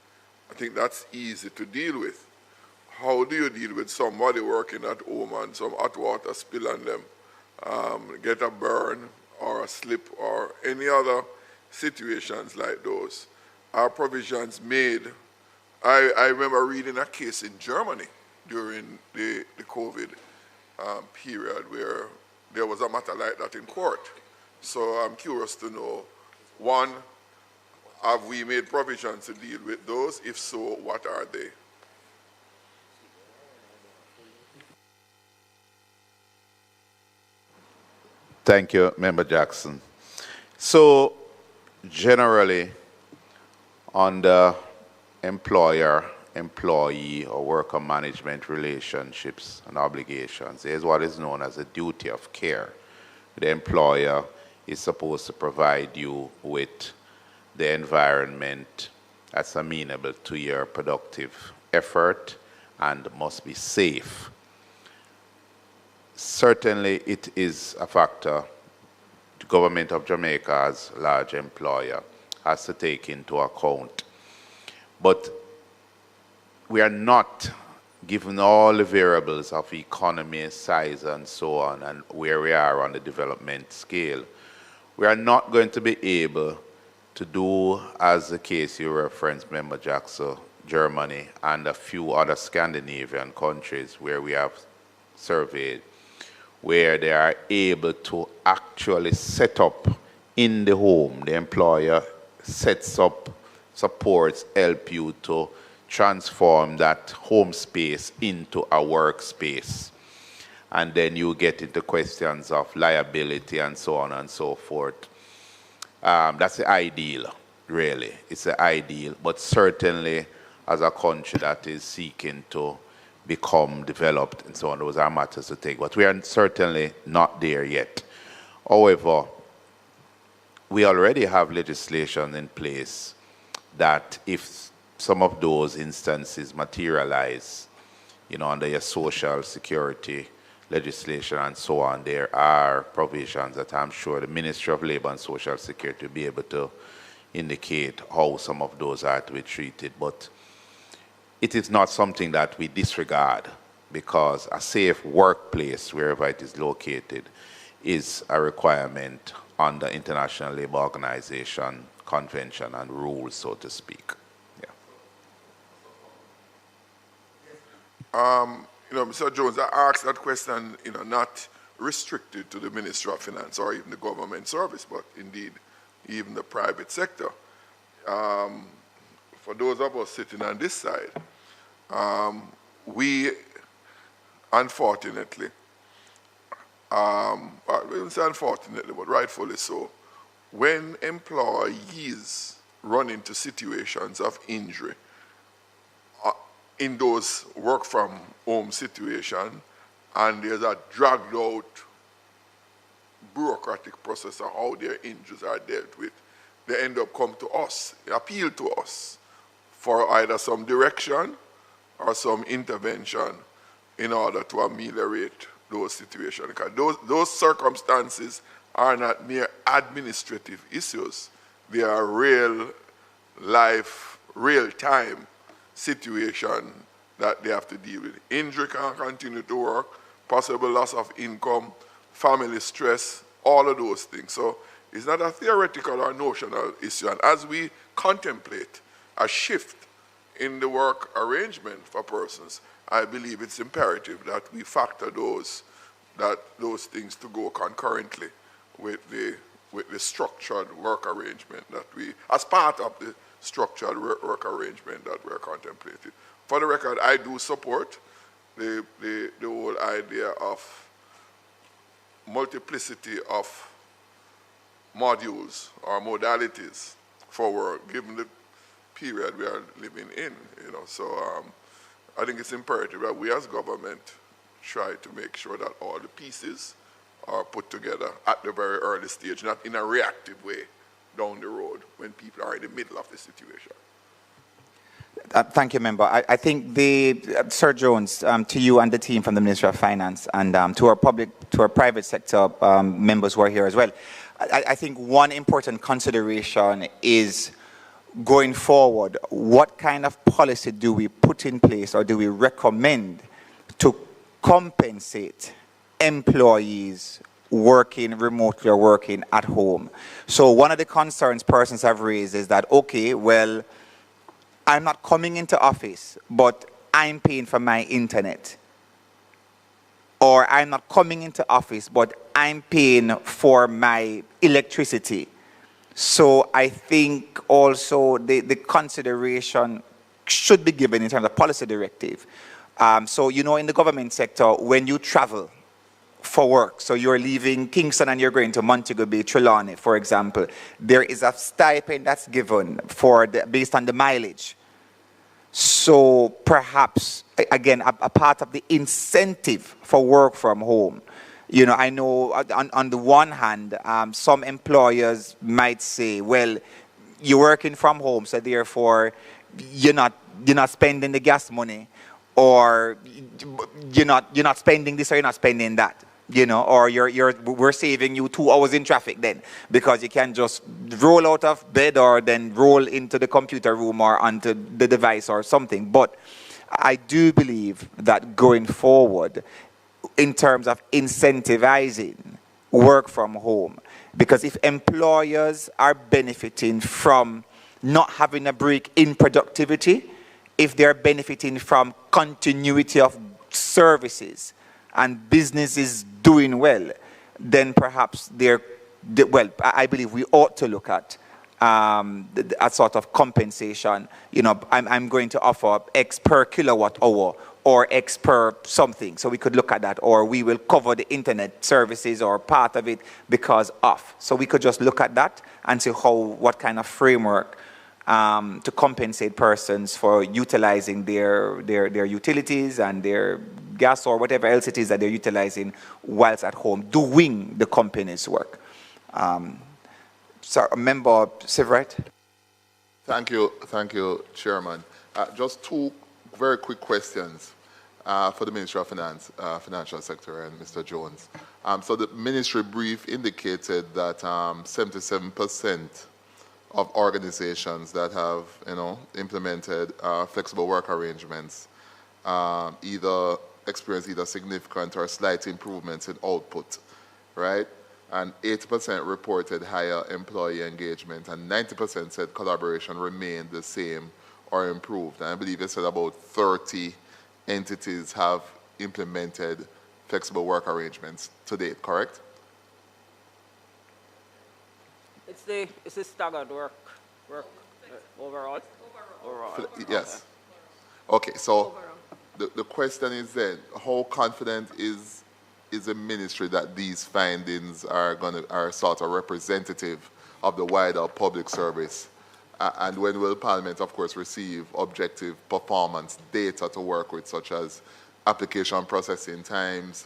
I think that's easy to deal with. How do you deal with somebody working at home and some hot water spill on them, get a burn or a slip or any other situations like those? Are provisions made? I remember reading a case in Germany during the COVID period where there was a matter like that in court. So I'm curious to know, one, have we made provisions to deal with those? If so, what are they? Thank you, Member Jackson. So, generally, on the employer-employee or worker management relationships and obligations, there is what is known as a duty of care. The employer is supposed to provide you with the environment that's amenable to your productive effort and must be safe. Certainly, it is a factor the government of Jamaica, as a large employer, has to take into account. But we are not, given all the variables of economy, size, and so on, and where we are on the development scale, we are not going to be able to do, as the case you referenced, Member Jackson, Germany, and a few other Scandinavian countries where we have surveyed, where they are able to actually set up in the home. The employer sets up, supports, help you to transform that home space into a workspace. And then you get into questions of liability and so on and so forth. That's the ideal, really. It's the ideal, but certainly as a country that is seeking to become developed and so on, those are matters to take. But we are certainly not there yet. However, we already have legislation in place that if some of those instances materialize, you know, under your social security legislation and so on, there are provisions that I'm sure the Ministry of Labour and Social Security will be able to indicate how some of those are to be treated. But it is not something that we disregard, because a safe workplace, wherever it is located, is a requirement under International Labour Organization convention and rules, so to speak. You know, Mr. Jones, I asked that question, you know, not restricted to the Ministry of Finance or even the government service, but indeed even the private sector. For those of us sitting on this side, we, unfortunately, well, we won't say unfortunately, but rightfully so, when employees run into situations of injury in those work from home situation, and there's a dragged out bureaucratic process of how their injuries are dealt with, they end up come to us, appeal to us for either some direction or some intervention in order to ameliorate those situations. Because those circumstances are not mere administrative issues. They are real life real-time situation that they have to deal with. Injury can continue to work, possible loss of income, family stress, all of those things. So it's not a theoretical or notional issue. And as we contemplate a shift in the work arrangement for persons, I believe it's imperative that we factor those things to go concurrently with the structured work arrangement that we, as part of the structured work arrangement that we're contemplating. For the record, I do support the whole idea of multiplicity of modules or modalities for work, given the period we are living in. So I think it's imperative that we as government try to make sure that all the pieces are put together at the very early stage, not in a reactive way down the road when people are in the middle of the situation. Thank you, Member. I think Sir Jones, to you and the team from the Ministry of Finance, and to our private sector members who are here as well, I think one important consideration is going forward, what kind of policy do we put in place or do we recommend to compensate employees working remotely or working at home? So one of the concerns persons have raised is that, okay, well, I'm not coming into office, but I'm paying for my internet. Or I'm not coming into office, but I'm paying for my electricity. So I think also the consideration should be given in terms of policy directive. So, in the government sector, when you travel for work, so you're leaving Kingston and you're going to Montego Bay, Trelawney, for example, there is a stipend that's given based on the mileage. So perhaps, again, a part of the incentive for work from home. I know on the one hand, some employers might say, well, you're working from home, so therefore you're not spending the gas money, or you're not spending this or you're not spending that. Or we're saving you 2 hours in traffic then, because you can just roll out of bed or then roll into the computer room or onto the device or something. But I do believe that going forward, in terms of incentivizing work from home, because if employers are benefiting from not having a break in productivity, if they're benefiting from continuity of services, and business is doing well, then perhaps I believe we ought to look at a sort of compensation. I'm going to offer X per kilowatt hour or X per something. So we could look at that, or we will cover the internet services or part of it because of. So we could just look at that and see what kind of framework to compensate persons for utilizing their utilities and their gas or whatever else it is that they're utilizing whilst at home doing the company's work. So, Member Severite. Thank you, Chairman. Just 2 very quick questions for the Ministry of Finance, Financial Secretary, and Mr. Jones. So the ministry brief indicated that 77% of organizations that have, implemented flexible work arrangements experience either significant or slight improvements in output, right? And 80% reported higher employee engagement, and 90% said collaboration remained the same or improved. And I believe you said about 30 entities have implemented flexible work arrangements to date, correct? It's the staggered work overall. Yes. Okay, so the question is then, how confident is the ministry that these findings are sort of representative of the wider public service? And when will Parliament, of course, receive objective performance data to work with, such as application processing times,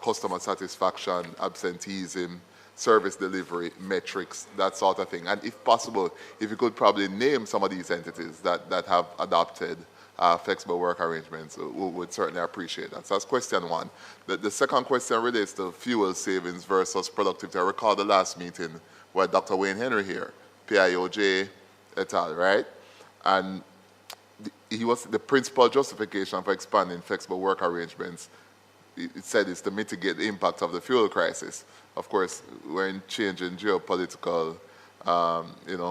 customer satisfaction, absenteeism, service delivery metrics, that sort of thing? And if possible, if you could probably name some of these entities that have adopted flexible work arrangements, we would certainly appreciate that. So that's question 1. The second question relates to fuel savings versus productivity. I recall the last meeting where Dr. Wayne Henry here, PIOJ et al., right? And the principal justification for expanding flexible work arrangements, it said, is to mitigate the impact of the fuel crisis. Of course, we're in changing geopolitical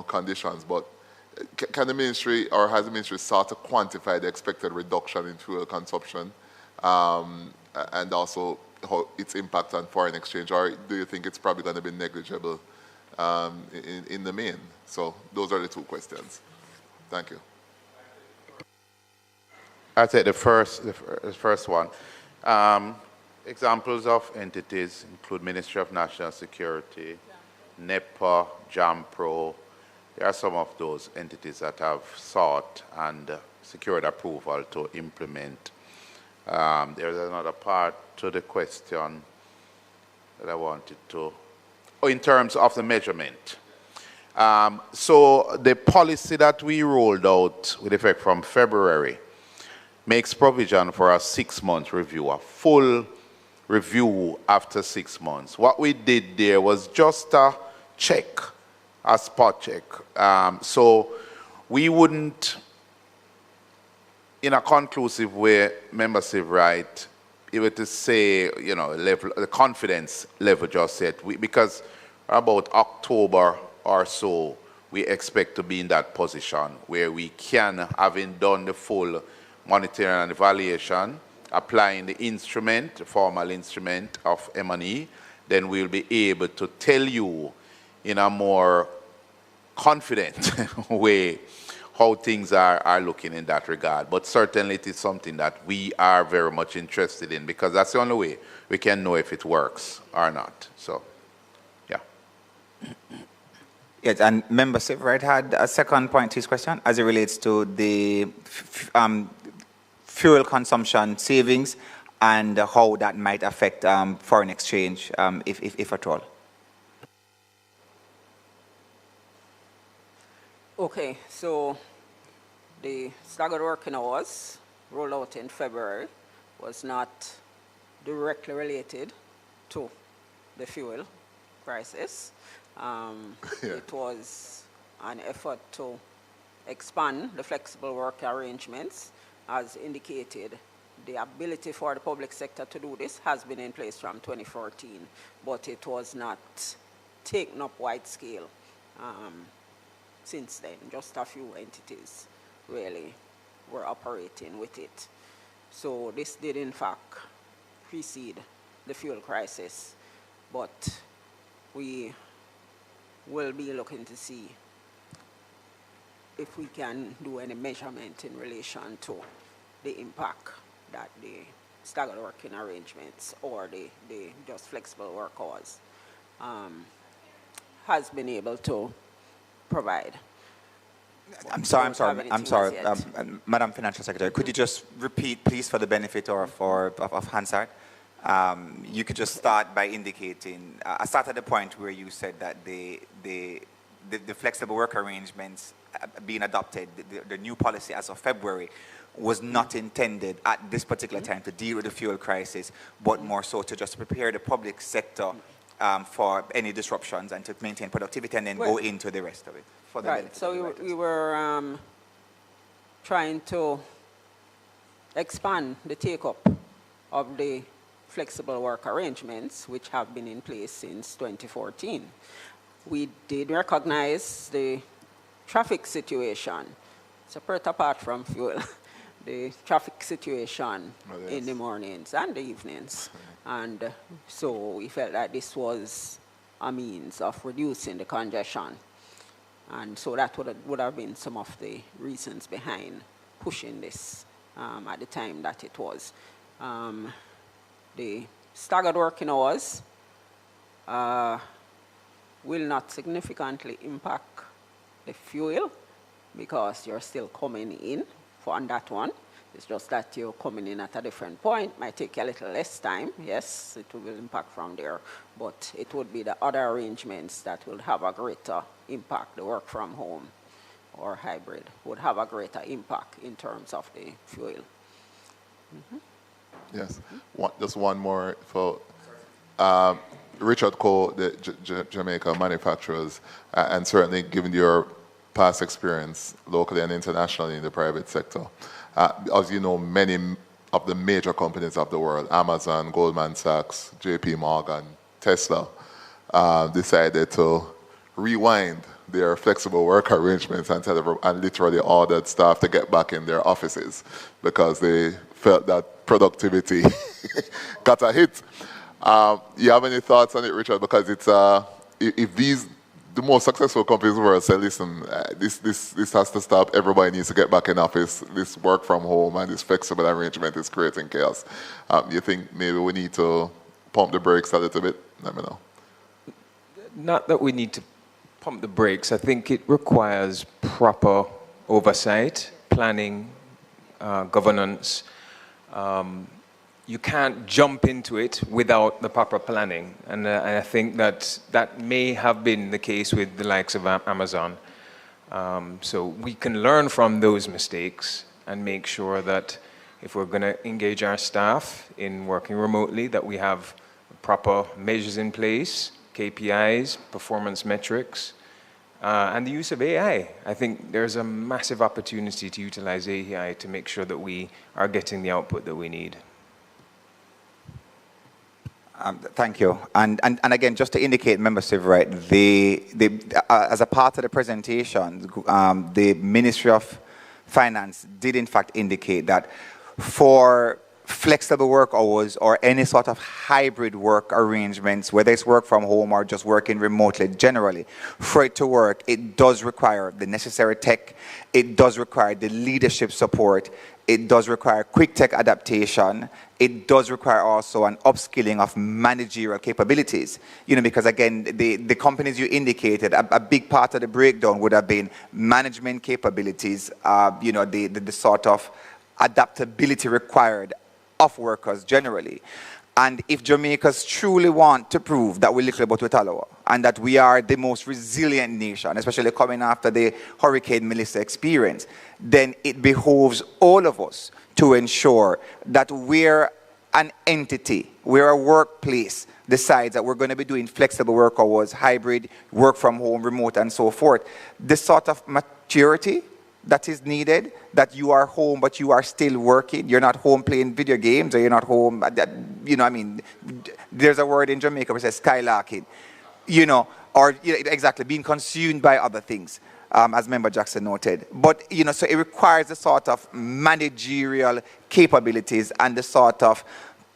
conditions, but can the ministry, or has the ministry sought to quantify the expected reduction in fuel consumption and also its impact on foreign exchange, or do you think it's probably going to be negligible in the main? So those are the two questions. Thank you. I'll take the first one. Examples of entities include Ministry of National Security, NEPA, JAMPRO. There are some of those entities that have sought and secured approval to implement. There's another part to the question that I wanted to, in terms of the measurement. So the policy that we rolled out with effect from February makes provision for a 6-month review, a full review after 6 months. What we did there was just a check, a spot check. So we wouldn't, in a conclusive way, membership right, able to say, the confidence level just yet, because about October or so, we expect to be in that position where we can, having done the full monitoring and evaluation, applying the instrument, the formal instrument of M&E, then we'll be able to tell you in a more confident way how things are looking in that regard. But certainly it is something that we are very much interested in, because that's the only way we can know if it works or not. So, yeah. Yes, and Member Sivrite had a second point to his question as it relates to the fuel consumption savings and how that might affect foreign exchange, if at all. Okay, so the staggered working hours rolled out in February was not directly related to the fuel crisis. It was an effort to expand the flexible work arrangements. As indicated, the ability for the public sector to do this has been in place from 2014, but it was not taken up wide scale since then. Just a few entities really were operating with it. So this did in fact precede the fuel crisis, but we will be looking to see if we can do any measurement in relation to the impact that the staggered working arrangements or the just flexible work hours has been able to provide. I'm sorry, Madam Financial Secretary, could you just repeat, please, for the benefit of Hansard? You could just start by indicating, I start at the point where you said that the flexible work arrangements being adopted, the new policy as of February, was not intended at this particular time to deal with the fuel crisis, but more so to just prepare the public sector for any disruptions and to maintain productivity and then go into the rest of it. For the right, so we were trying to expand the take-up of the flexible work arrangements, which have been in place since 2014. We did recognize the traffic situation, separate apart from fuel, the traffic situation in the mornings and the evenings. And so we felt that this was a means of reducing the congestion. And so that would have been some of the reasons behind pushing this at the time that it was. The staggered working hours will not significantly impact the fuel because you're still coming in on that one. It's just that you're coming in at a different point. Might take a little less time. Yes, it will impact from there. But it would be the other arrangements that will have a greater impact. The work from home or hybrid would have a greater impact in terms of the fuel. Yes. Just one more for Richard Cole, the Jamaica manufacturers, and certainly given your past experience locally and internationally in the private sector. As you know, many of the major companies of the world, Amazon, Goldman Sachs, JP Morgan, Tesla, decided to rewind their flexible work arrangements and literally ordered staff to get back in their offices because they felt that productivity got a hit. You have any thoughts on it, Richard? Because it's if the most successful companies in the world say, listen, this has to stop. Everybody needs to get back in office. This work from home and this flexible arrangement is creating chaos. You think maybe we need to pump the brakes a little bit? Let me know. Not that we need to pump the brakes. I think it requires proper oversight, planning, governance. You can't jump into it without the proper planning. And I think that may have been the case with the likes of Amazon. So we can learn from those mistakes and make sure that if we're going to engage our staff in working remotely, that we have proper measures in place, KPIs, performance metrics, and the use of AI. I think there's a massive opportunity to utilize AI to make sure that we are getting the output that we need. Thank you. And again, just to indicate, Member Steve, right, as a part of the presentation, the Ministry of Finance did in fact indicate that for flexible work hours or any sort of hybrid work arrangements, whether it's work from home or just working remotely generally, for it to work, it does require the necessary tech, it does require the leadership support, it does require quick tech adaptation, it does require also an upskilling of managerial capabilities. You know, because again, the companies you indicated, a big part of the breakdown would have been management capabilities, you know, the sort of adaptability required of workers generally. And if Jamaicans truly want to prove that we're little about Watalawa and that we are the most resilient nation, especially coming after the Hurricane Melissa experience, then it behoves all of us to ensure that we're an entity, we're a workplace, decides that we're going to be doing flexible work hours, hybrid, work from home, remote, and so forth. The sort of maturity that is needed, that you are home but you are still working, you're not home playing video games, or you're not home, you know, I mean, there's a word in Jamaica which says skylarking, you know, or exactly, being consumed by other things, as Member Jackson noted. But, you know, so it requires a sort of managerial capabilities and the sort of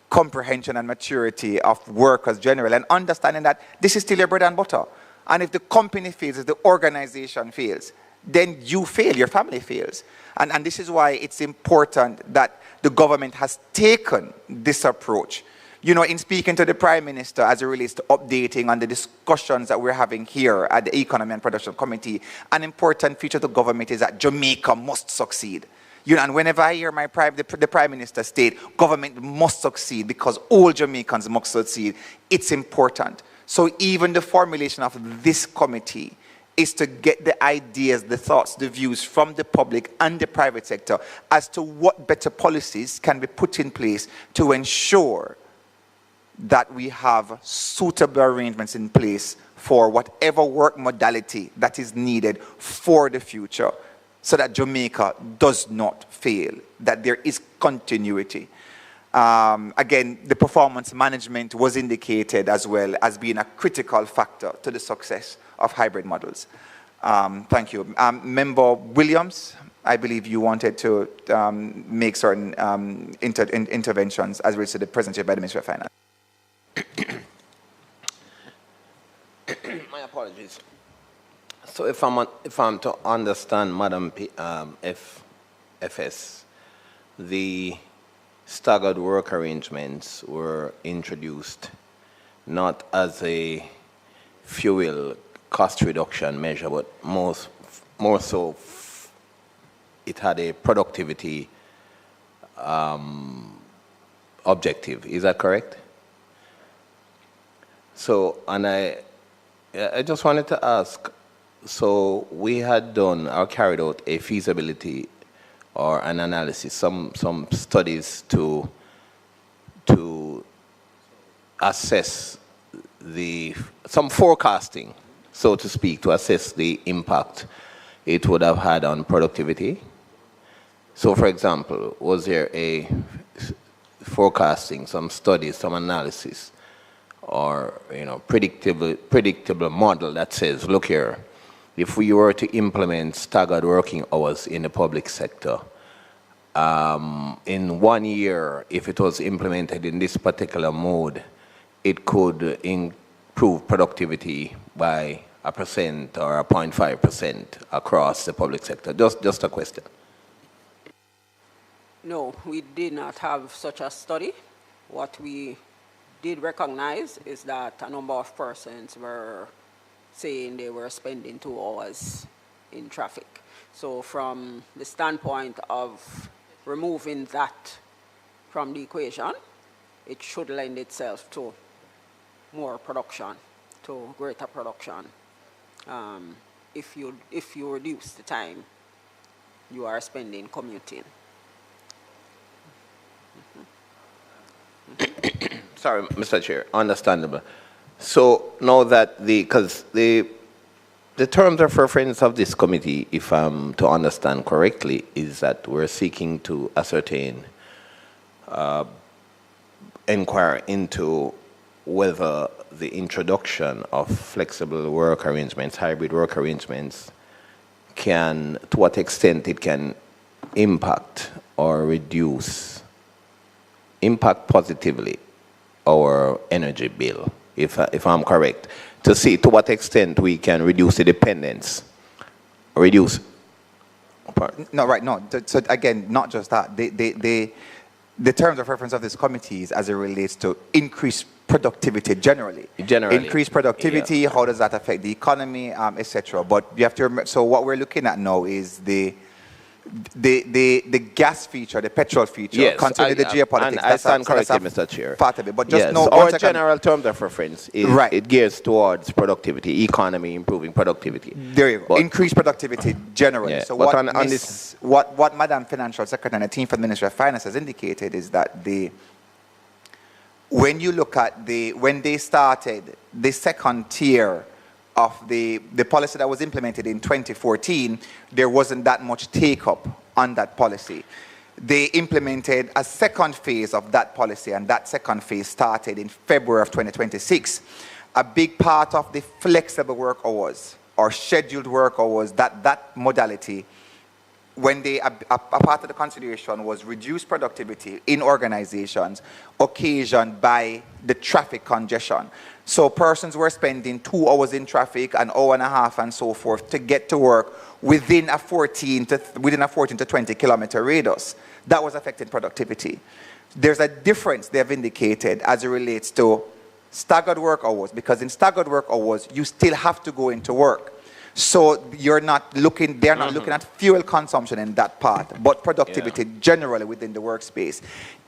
comprehension and maturity of workers generally, and understanding that this is still your bread and butter. And if the company fails, if the organization fails, then you fail, your family fails. And this is why it's important that the government has taken this approach. You know, in speaking to the Prime Minister as it relates to updating on the discussions that we're having here at the Economy and Production Committee, an important feature of the government is that Jamaica must succeed. You know, and whenever I hear the Prime Minister state, government must succeed because all Jamaicans must succeed, it's important. So even the formulation of this committee is to get the ideas, the thoughts, the views from the public and the private sector as to what better policies can be put in place to ensure that we have suitable arrangements in place for whatever work modality that is needed for the future, so that Jamaica does not fail, that there is continuity. Again, the performance management was indicated as well as being a critical factor to the success of hybrid models. Thank you. Member Williams, I believe you wanted to make certain interventions as relates to the presentation by the Ministry of Finance. My apologies. So if I'm to understand Madam FS, the staggered work arrangements were introduced not as a fuel cost reduction measure, but more so it had a productivity objective. Is that correct? So, and I just wanted to ask, so we had done or carried out a feasibility or an analysis, some studies to assess some forecasting, so to speak, to assess the impact it would have had on productivity? So, for example, was there a forecasting, some studies, some analysis, or predictable model that says, look here, if we were to implement staggered working hours in the public sector, in 1 year, if it was implemented in this particular mode, it could improve productivity by 1% or 0.5% across the public sector? Just a question. No, we did not have such a study. What we did recognize is that a number of persons were saying they were spending 2 hours in traffic. So from the standpoint of removing that from the equation, it should lend itself to more production, to greater production. If you reduce the time you are spending commuting. Sorry, Mr. Chair, understandable. So now that because the terms of reference of this committee, if I'm to understand correctly, is that we're seeking to ascertain, inquire into whether the introduction of flexible work arrangements, hybrid work arrangements, to what extent it can impact or impact positively our energy bill, if I'm correct, to see to what extent we can reduce the dependence, No, right, no. So again, not just that. The terms of reference of this committee is as it relates to increased productivity generally. Increased productivity, yeah. How does that affect the economy, etc. But you have to remember, so what we're looking at now is the gas feature, the petrol feature, yes, concerning the geopolitics. I stand corrected, Mr. Chair. Part of it, but just yes. know Our general terms of reference is right. It gears towards productivity, economy, improving productivity. There you go. Increased productivity generally. Yeah, so what what Madam Financial Secretary and the team for the Ministry of Finance has indicated is that when you look at when they started the second tier of the policy that was implemented in 2014, there wasn't that much take-up on that policy. They implemented a second phase of that policy, and that second phase started in February of 2026. A big part of the flexible work hours or scheduled work hours, that modality, when a part of the consideration was reduced productivity in organizations occasioned by the traffic congestion. So persons were spending 2 hours in traffic, an hour and a half and so forth to get to work within a 14 to 20 kilometer radius. That was affecting productivity. There's a difference they've indicated as it relates to staggered work hours, because in staggered work hours, you still have to go into work. So they're not looking at fuel consumption in that part, but productivity generally within the workspace.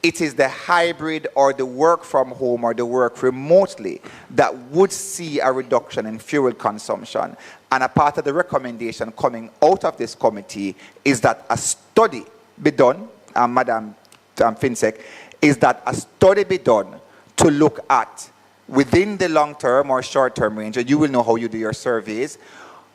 It is the hybrid or the work from home or the work remotely that would see a reduction in fuel consumption. And a part of the recommendation coming out of this committee is that a study be done, Madam FinSec, is that a study be done to look at within the long-term or short-term range, and you will know how you do your surveys,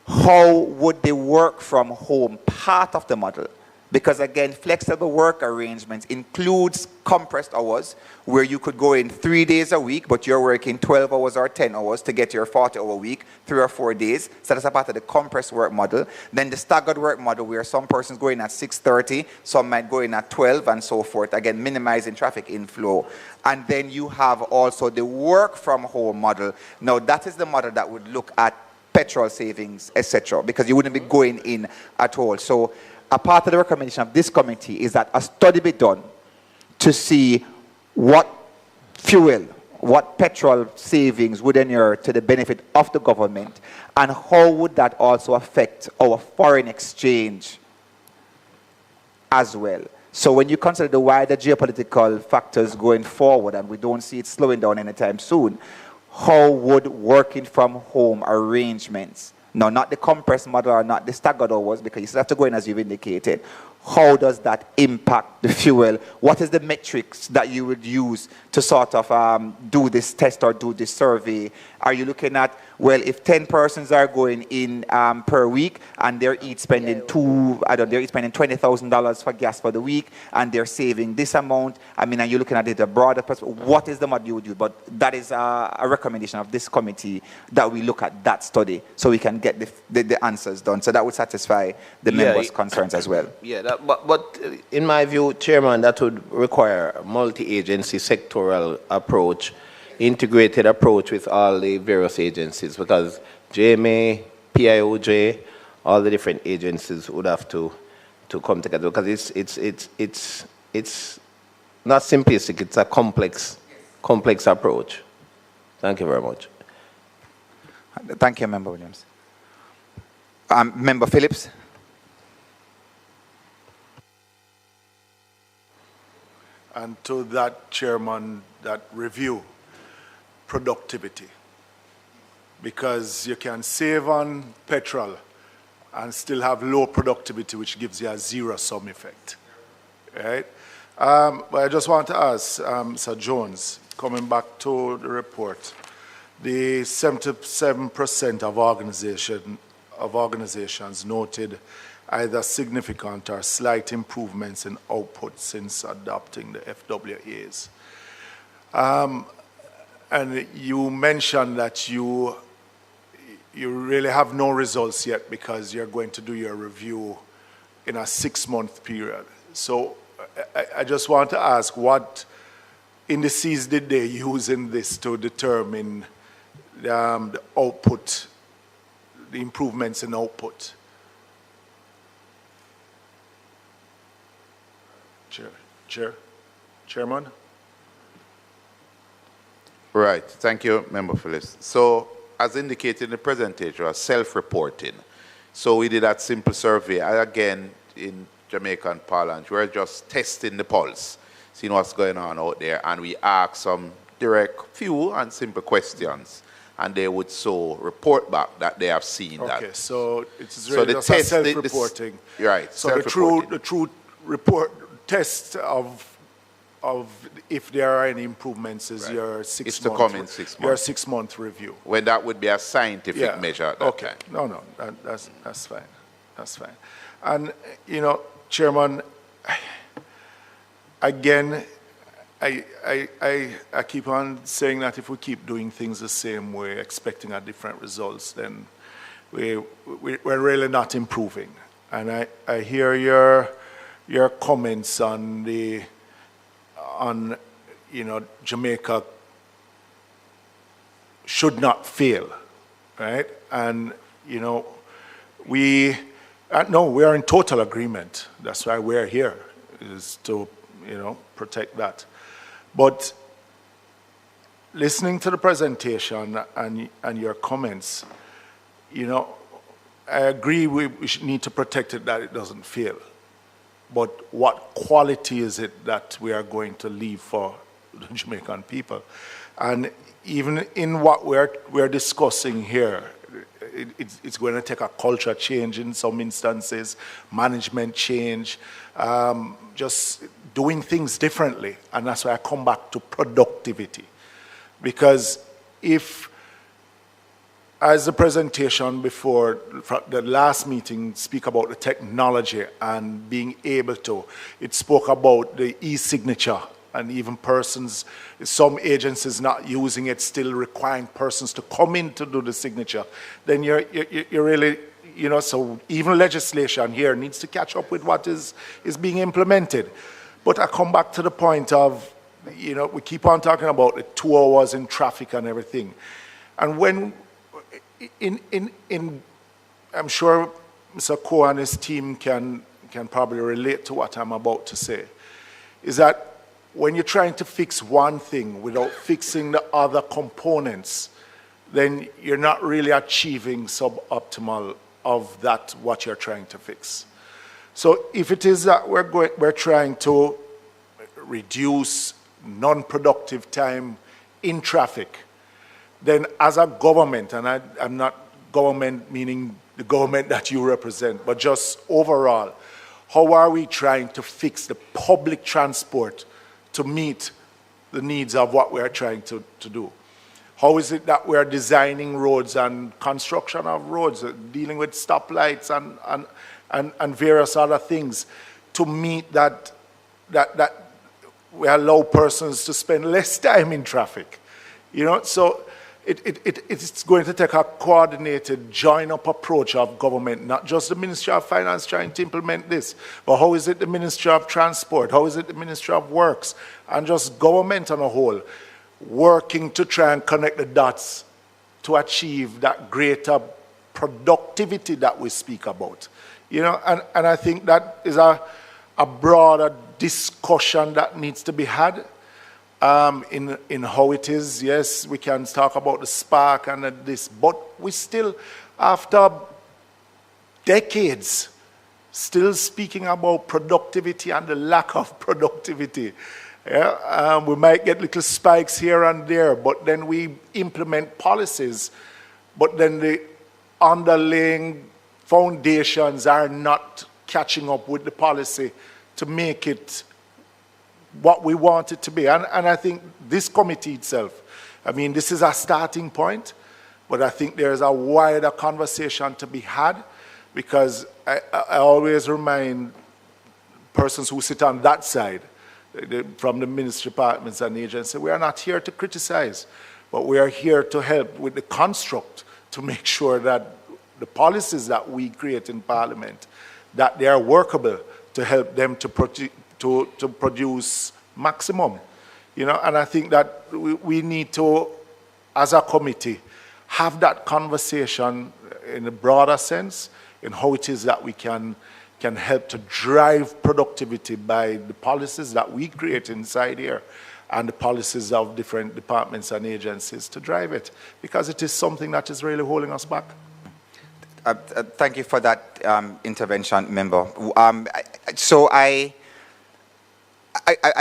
how would the work from home part of the model? Because again, flexible work arrangements includes compressed hours, where you could go in 3 days a week, but you're working 12 hours or 10 hours to get your 40-hour week, 3 or 4 days. So that's a part of the compressed work model. Then the staggered work model, where some persons go in at 6:30, some might go in at 12 and so forth. Again, minimizing traffic inflow. And then you have also the work from home model. Now that is the model that would look at petrol savings, etc., because you wouldn't be going in at all. So a part of the recommendation of this committee is that a study be done to see what fuel, what petrol savings would inure to the benefit of the government, and how would that also affect our foreign exchange as well. So when you consider the wider geopolitical factors going forward, and we don't see it slowing down anytime soon, how would working from home arrangements, no, not the compressed model or not the staggered hours, because you still have to go in as you've indicated, how does that impact the fuel? What is the metrics that you would use to sort of do this test or do this survey? Are you looking at, well, if 10 persons are going in per week and they're each spending $20,000 for gas for the week and they're saving this amount? I mean, are you looking at it a broader perspective? What is the model you would do? But that is a recommendation of this committee that we look at that study so we can get the answers done. So that would satisfy the members' concerns as well. Yeah, but in my view, Chairman, that would require a multi-agency sectoral approach, integrated approach with all the various agencies, because JMA, PIOJ, all the different agencies would have to come together, because it's not simplistic, it's a complex approach. Thank you very much. Thank you, Member Williams. Member Phillips. And to that, Chairman, that review productivity, because you can save on petrol and still have low productivity, which gives you a zero-sum effect, right? But I just want to ask Sir Jones, coming back to the report, the 77% of organizations noted either significant or slight improvements in output since adopting the FWAs. And you mentioned that you really have no results yet because you're going to do your review in a 6-month period. So I just want to ask, what indices did they use in this to determine the output, the improvements in output? Chairman? Right. Thank you, Member Phillips. So, as indicated in the presentation, was self-reporting. So we did that simple survey. Again, in Jamaican parlance, we're just testing the pulse, seeing what's going on out there, and we asked some direct, few and simple questions, and they would so report back that they have seen that. Okay, so it's really just a self-reporting. Right. So the true report test of if there are any improvements is right. Your 6 months. It's to come in 6 months. Your 6-month review. When that would be a scientific measure at that okay. time. No, that's fine. That's fine. And you know, Chairman, again, I keep on saying that if we keep doing things the same way, expecting a different results, then we're really not improving. And I hear your comments on Jamaica should not fail, right? And we are in total agreement. That's why we're here, is to protect that. But listening to the presentation and your comments, I agree we need to protect it, that it doesn't fail. But what quality is it that we are going to leave for the Jamaican people? And even in what we're discussing here, it's going to take a culture change in some instances, management change, just doing things differently. And that's why I come back to productivity. Because if, as the presentation before the last meeting speak about the technology and being able to, it spoke about the e-signature and even persons, some agencies not using it, still requiring persons to come in to do the signature, then you're really, so even legislation here needs to catch up with what is being implemented. But I come back to the point of, we keep on talking about the 2 hours in traffic and everything. And when, I'm sure Mr. Koh and his team can probably relate to what I'm about to say, is that when you're trying to fix one thing without fixing the other components, then you're not really achieving suboptimal of that what you're trying to fix. So if it is that we're trying to reduce non-productive time in traffic, then as a government, and I'm not government meaning the government that you represent, but just overall, how are we trying to fix the public transport to meet the needs of what we are trying to do? How is it that we are designing roads and construction of roads, dealing with stoplights and various other things to meet that we allow persons to spend less time in traffic? You know, so it's going to take a coordinated, join-up approach of government, not just the Ministry of Finance trying to implement this, but how is it the Ministry of Transport, how is it the Ministry of Works, and just government on a whole, working to try and connect the dots to achieve that greater productivity that we speak about. You know, and I think that is a broader discussion that needs to be had. In how it is, yes, we can talk about the spark and this, but we still, after decades, still speaking about productivity and the lack of productivity. Yeah? We might get little spikes here and there, but then we implement policies, but then the underlying foundations are not catching up with the policy to make it what we want it to be. And I think this committee itself, I mean, this is a starting point, but I think there is a wider conversation to be had, because I always remind persons who sit on that side, from the ministry departments and agencies, we are not here to criticize, but we are here to help with the construct to make sure that the policies that we create in Parliament, that they are workable to help them to produce maximum, you know. And I think that we need to, as a committee, have that conversation in a broader sense in how it is that we can help to drive productivity by the policies that we create inside here and the policies of different departments and agencies to drive it, because it is something that is really holding us back. Thank you for that intervention, member. So I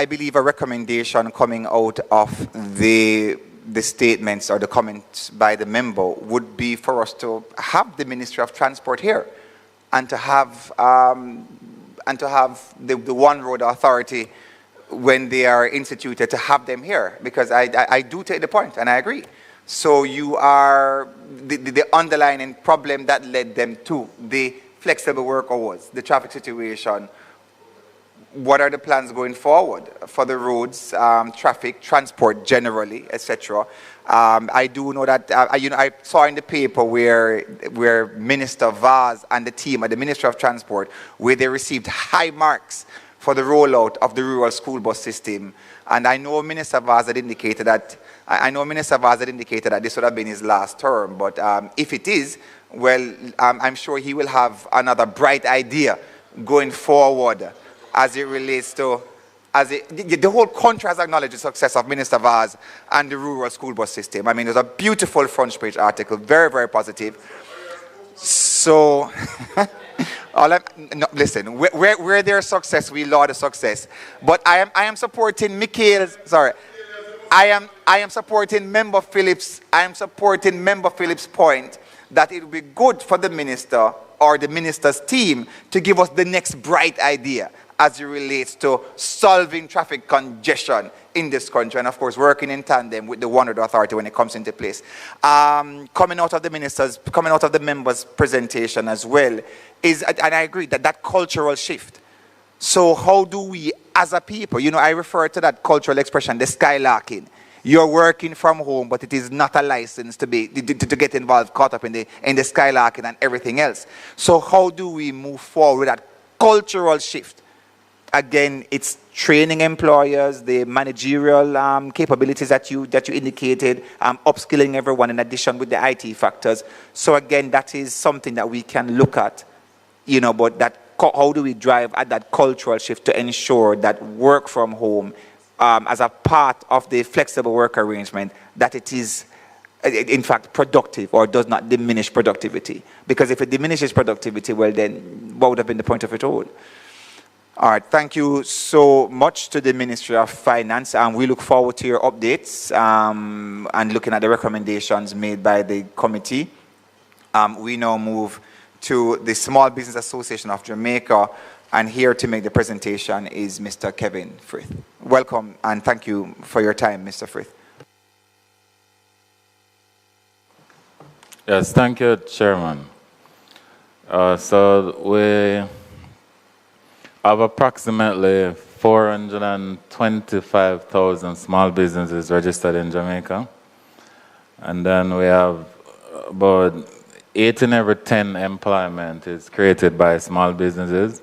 believe a recommendation coming out of the statements or the comments by the member would be for us to have the Ministry of Transport here, and to have the One Road Authority, when they are instituted, to have them here, because I do take the point and I agree. So you are the underlying problem that led them to the flexible work hours, the traffic situation. What are the plans going forward for the roads, traffic, transport generally, etc.? I do know that, I saw in the paper where Minister Vaz and the team at the Ministry of Transport, where they received high marks for the rollout of the rural school bus system. And I know Minister Vaz had indicated that, this would have been his last term, but if it is, well, I'm sure he will have another bright idea going forward as it relates to, the whole country has acknowledged the success of Minister Vaz and the rural school bus system. I mean, there's a beautiful front page article, very, very positive. So, listen, where there's success, we laud the success. But I am supporting Michael's, I am supporting Member Phillips' point that it would be good for the minister or the minister's team to give us the next bright idea as it relates to solving traffic congestion in this country, and of course working in tandem with the One Road Authority when it comes into place. Coming out of the members' presentation as well, and I agree that cultural shift. So how do we, as a people, I refer to that cultural expression, the skylarking. You're working from home, but it is not a license to get involved, caught up in the skylarking and everything else. So how do we move forward with that cultural shift? Again, it's training employers, the managerial capabilities that you indicated, upskilling everyone in addition with the IT factors. So again, that is something that we can look at, but how do we drive at that cultural shift to ensure that work from home, as a part of the flexible work arrangement, that it is in fact productive or does not diminish productivity? Because if it diminishes productivity, well then, what would have been the point of it all? All right, thank you so much to the Ministry of Finance, and we look forward to your updates and looking at the recommendations made by the committee. We now move to the Small Business Association of Jamaica And here to make the presentation is Mr. Kevin Frith. Welcome and thank you for your time, Mr. Frith. Yes, thank you, Chairman. So we have approximately 425,000 small businesses registered in Jamaica. And then we have about 8 in every 10 employment is created by small businesses.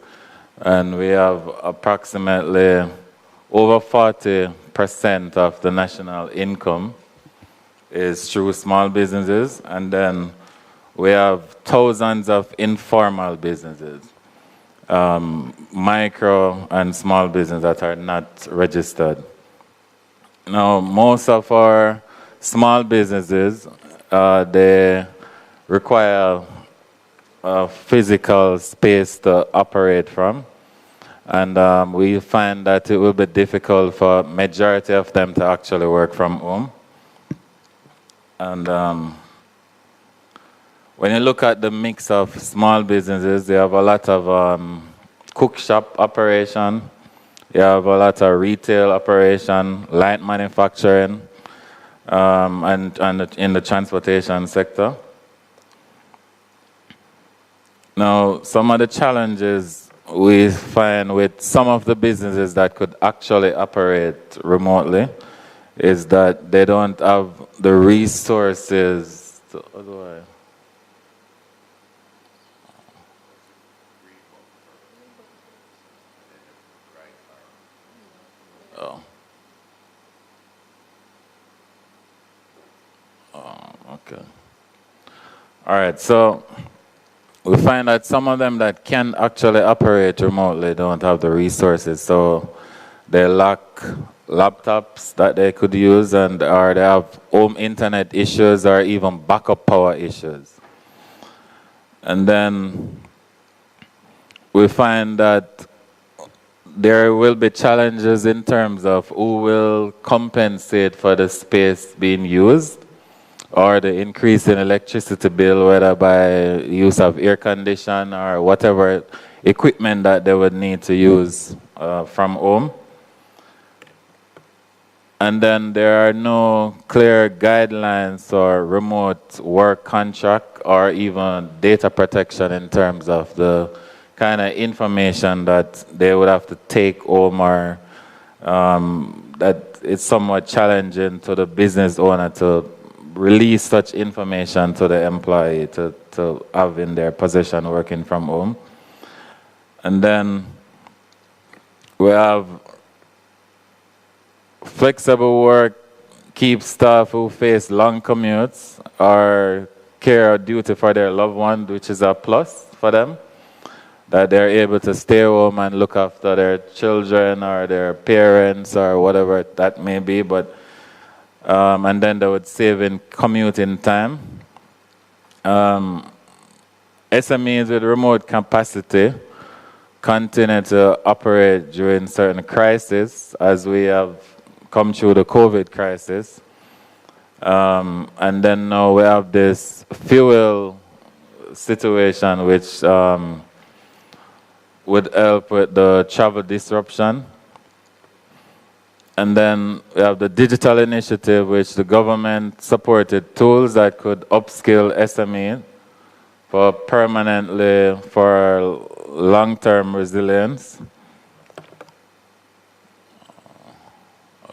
And we have approximately over 40% of the national income is through small businesses. And then we have thousands of informal businesses, micro and small businesses that are not registered. Now, most of our small businesses, they require a physical space to operate from. And we find that it will be difficult for majority of them to actually work from home. And when you look at the mix of small businesses, they have a lot of cook shop operation, you have a lot of retail operation, light manufacturing, and in the transportation sector. Now, some of the challenges we find with some of the businesses that could actually operate remotely is that they don't have the resources to, okay. All right, so we find that some of them that can actually operate remotely don't have the resources, so they lack laptops that they could use, and or they have home internet issues or even backup power issues. And then we find that there will be challenges in terms of who will compensate for the space being used or the increase in electricity bill, whether by use of air condition or whatever equipment that they would need to use from home. And then there are no clear guidelines or remote work contract or even data protection in terms of the kind of information that they would have to take home, or that it's somewhat challenging to the business owner to release such information to the employee to have in their possession working from home. And then we have flexible work keeps staff who face long commutes or care or duty for their loved one, which is a plus for them, that they're able to stay home and look after their children or their parents or whatever that may be, but and then they would save in commuting time. SMEs with remote capacity continue to operate during certain crises, as we have come through the COVID crisis. And then now we have this fuel situation, which would help with the travel disruption. And then we have the digital initiative, which the government supported tools that could upskill SME for permanently, for long-term resilience.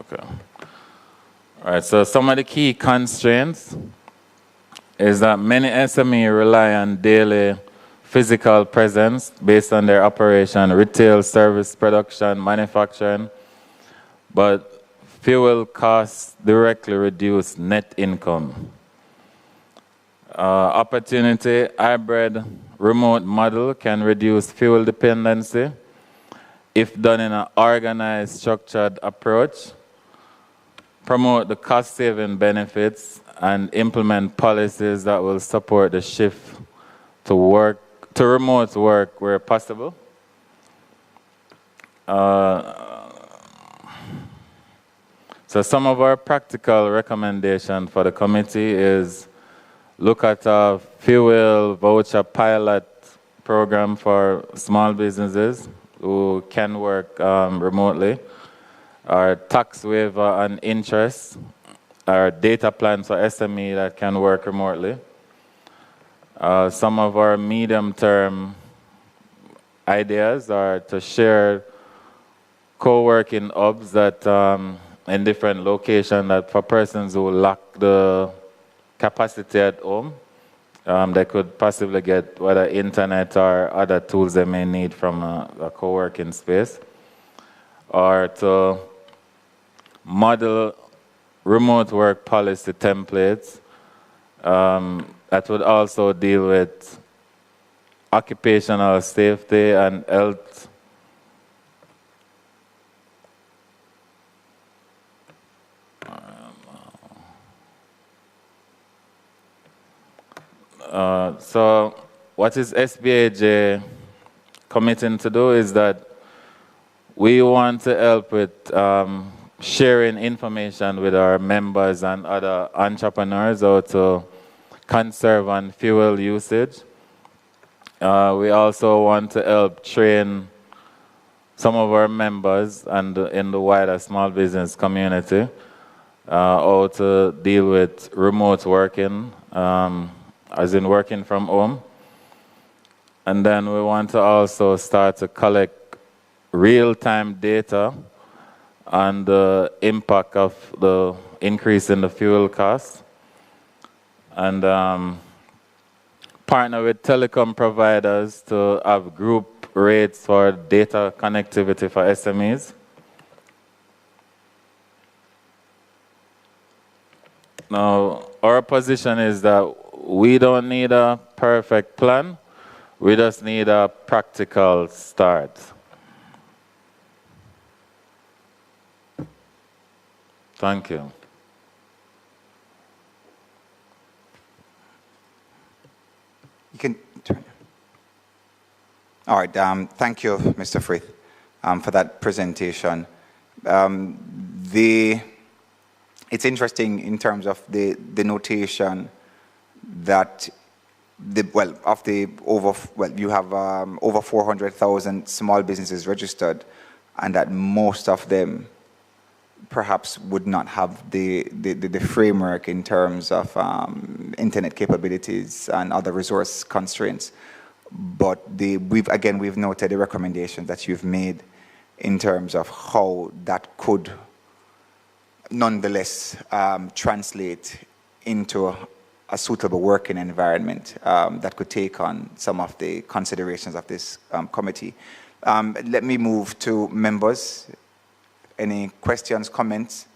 Okay. All right, so some of the key constraints is that many SME rely on daily physical presence based on their operation, retail, service, production, manufacturing, but fuel costs directly reduce net income. Opportunity, hybrid remote model can reduce fuel dependency if done in an organized, structured approach, promote the cost-saving benefits, and implement policies that will support the shift to remote work where possible. So some of our practical recommendations for the committee is look at a fuel voucher pilot program for small businesses who can work remotely, our tax waiver and interest, our data plans for SME that can work remotely. Some of our medium-term ideas are to share co-working hubs that in different locations that for persons who lack the capacity at home, they could possibly get whether internet or other tools they may need from a co-working space, or to model remote work policy templates that would also deal with occupational safety and health. So what is SBAJ committing to do is that we want to help with sharing information with our members and other entrepreneurs how to conserve on fuel usage. We also want to help train some of our members and in the wider small business community how to deal with remote working, as in working from home. And then we want to also start to collect real-time data on the impact of the increase in the fuel costs, and partner with telecom providers to have group rates for data connectivity for SMEs. Now, our position is that we don't need a perfect plan, we just need a practical start. Thank you. You can turn. All right. Thank you, Mr. Frith, for that presentation. It's interesting in terms of the notation that you have over 400,000 small businesses registered, and that most of them perhaps would not have the framework in terms of internet capabilities and other resource constraints. But we've noted the recommendations that you've made in terms of how that could nonetheless translate into a suitable working environment that could take on some of the considerations of this committee. Let me move to members. Any questions, comments?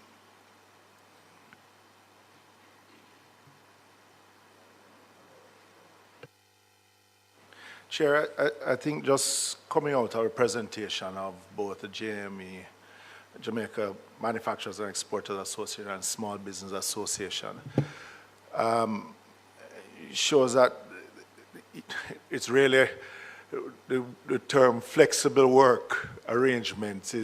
Chair, I think just coming out of a presentation of both the JME, Jamaica Manufacturers and Exporters Association and Small Business Association, shows that it's really the term flexible work arrangements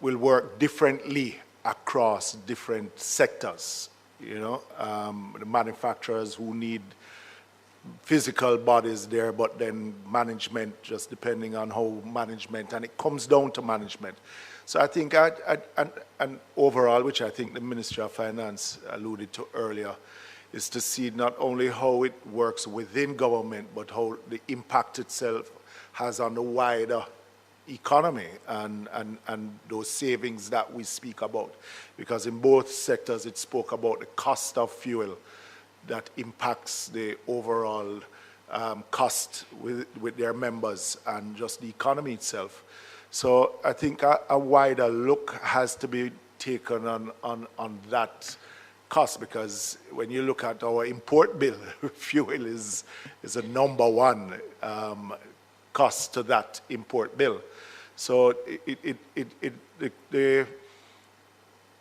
will work differently across different sectors. You know, the manufacturers who need physical bodies there, but then management, just depending on how management, and it comes down to management. So I think, and overall, which I think the Ministry of Finance alluded to earlier, is to see not only how it works within government, but how the impact itself has on the wider economy and those savings that we speak about. Because in both sectors, it spoke about the cost of fuel that impacts the overall cost with their members and just the economy itself. So I think a wider look has to be taken on that cost, because when you look at our import bill, fuel is a #1 cost to that import bill. So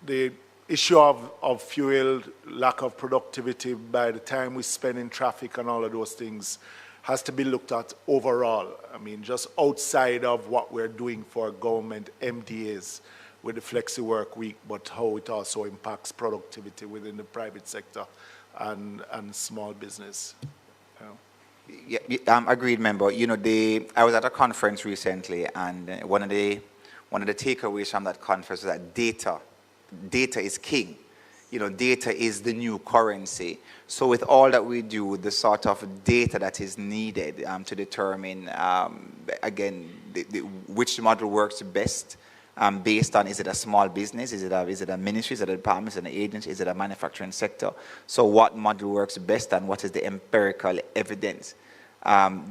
the issue of fuel, lack of productivity by the time we spend in traffic and all of those things has to be looked at overall. I mean, just outside of what we're doing for government MDAs with the Flexi Work Week, but how it also impacts productivity within the private sector and small business. Yeah, agreed, member. You know, I was at a conference recently, and one of the takeaways from that conference was that data is king. You know, data is the new currency. So with all that we do, the sort of data that is needed to determine, again, which model works best, based on, is it a small business, is it a ministry, is it a department, is it an agency, is it a manufacturing sector? So what model works best, and what is the empirical evidence?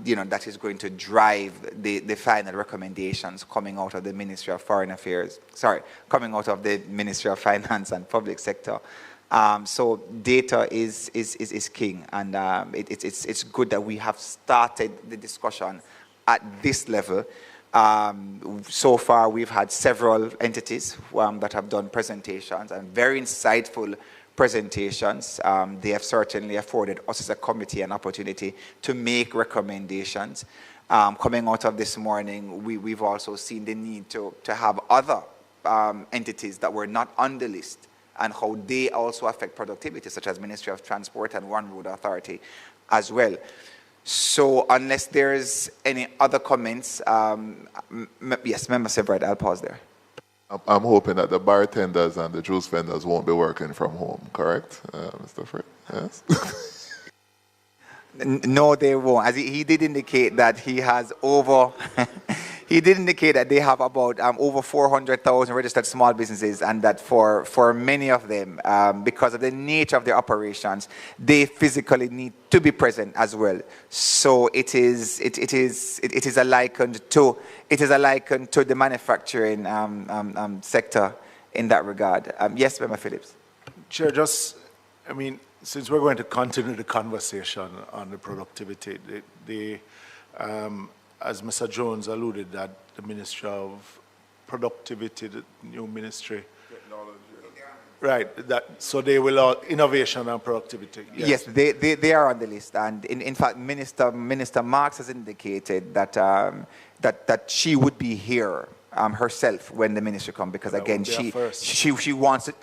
You know, that is going to drive the final recommendations coming out of the Ministry of Foreign Affairs, coming out of the Ministry of Finance and Public Sector. So data is king, and it's good that we have started the discussion at this level. So far, we've had several entities that have done presentations, and very insightful presentations. They have certainly afforded us as a committee an opportunity to make recommendations. Coming out of this morning, we've also seen the need to have other entities that were not on the list, and how they also affect productivity, such as Ministry of Transport and One Road Authority as well. So unless there's any other comments, yes, Member Severide, I'll pause there. I'm hoping that the bartenders and the juice vendors won't be working from home, correct, Mr. Fred? Yes? No, they won't. As he did indicate that he has over, he did indicate that they have about over 400,000 registered small businesses, and that for many of them, because of the nature of their operations, they physically need to be present as well. So it is a liken to the manufacturing sector in that regard. Yes, Member Phillips. Chair, since we're going to continue the conversation on the productivity, as Mr. Jones alluded, that the Ministry of Productivity, the new ministry, technology, right? So they will innovation and productivity. Yes, they are on the list, and in fact, Minister Marks has indicated that that she would be here herself when the ministry comes, because again, she wants it.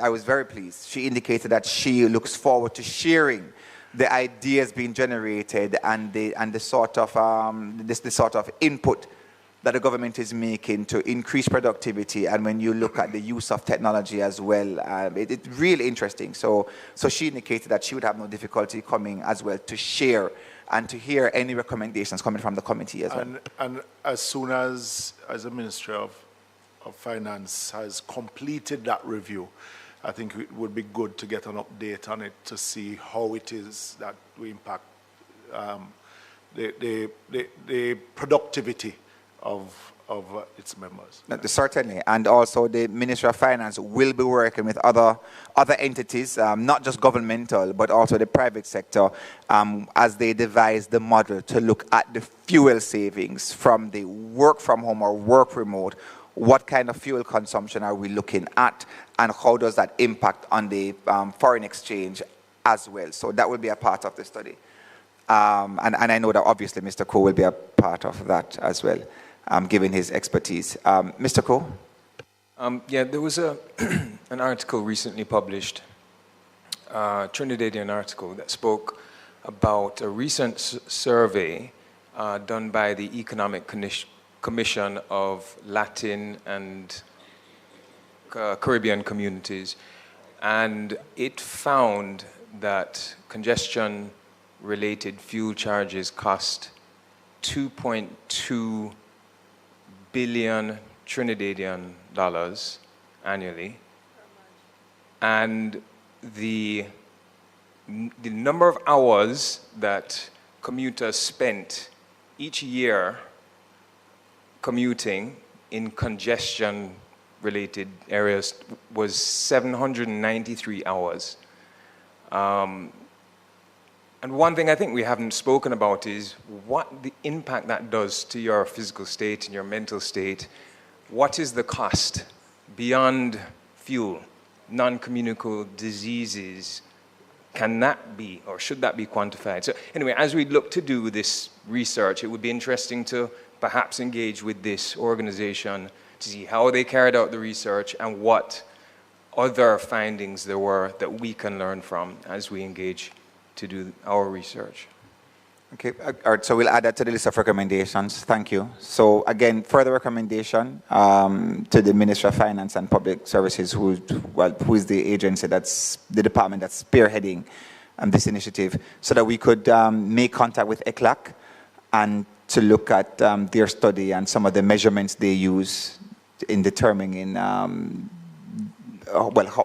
I was very pleased. She indicated that she looks forward to sharing the ideas being generated and the sort of input that the government is making to increase productivity. And when you look at the use of technology as well, it's really interesting. So she indicated that she would have no difficulty coming as well to share and to hear any recommendations coming from the committee as well. And as soon as the Ministry of Finance has completed that review, I think it would be good to get an update on it to see how it is that we impact the productivity of its members. Certainly, and also the Ministry of Finance will be working with other entities, not just governmental, but also the private sector, as they devise the model to look at the fuel savings from the work from home or work remote. What kind of fuel consumption are we looking at, and how does that impact on the foreign exchange as well? So that will be a part of the study. And I know that obviously Mr. Coe will be a part of that as well, given his expertise. Mr. Coe? Yeah, there was an article recently published, a Trinidadian article, that spoke about a recent survey done by the Economic Commission of Latin and Caribbean communities, and it found that congestion-related fuel charges cost 2.2 billion Trinidadian dollars annually, and the number of hours that commuters spent each year commuting in congestion-related areas was 793 hours. And one thing I think we haven't spoken about is what the impact that does to your physical state and your mental state. What is the cost beyond fuel, non-communicable diseases? Can that be, or should that be quantified? So anyway, as we look to do this research, it would be interesting to perhaps engage with this organization to see how they carried out the research and what other findings there were that we can learn from as we engage to do our research. Okay, all right, so we'll add that to the list of recommendations. Thank you. So again, further recommendation to the Ministry of Finance and Public Services, who is the agency that's the department that's spearheading this initiative, so that we could make contact with ECLAC and to look at their study and some of the measurements they use in determining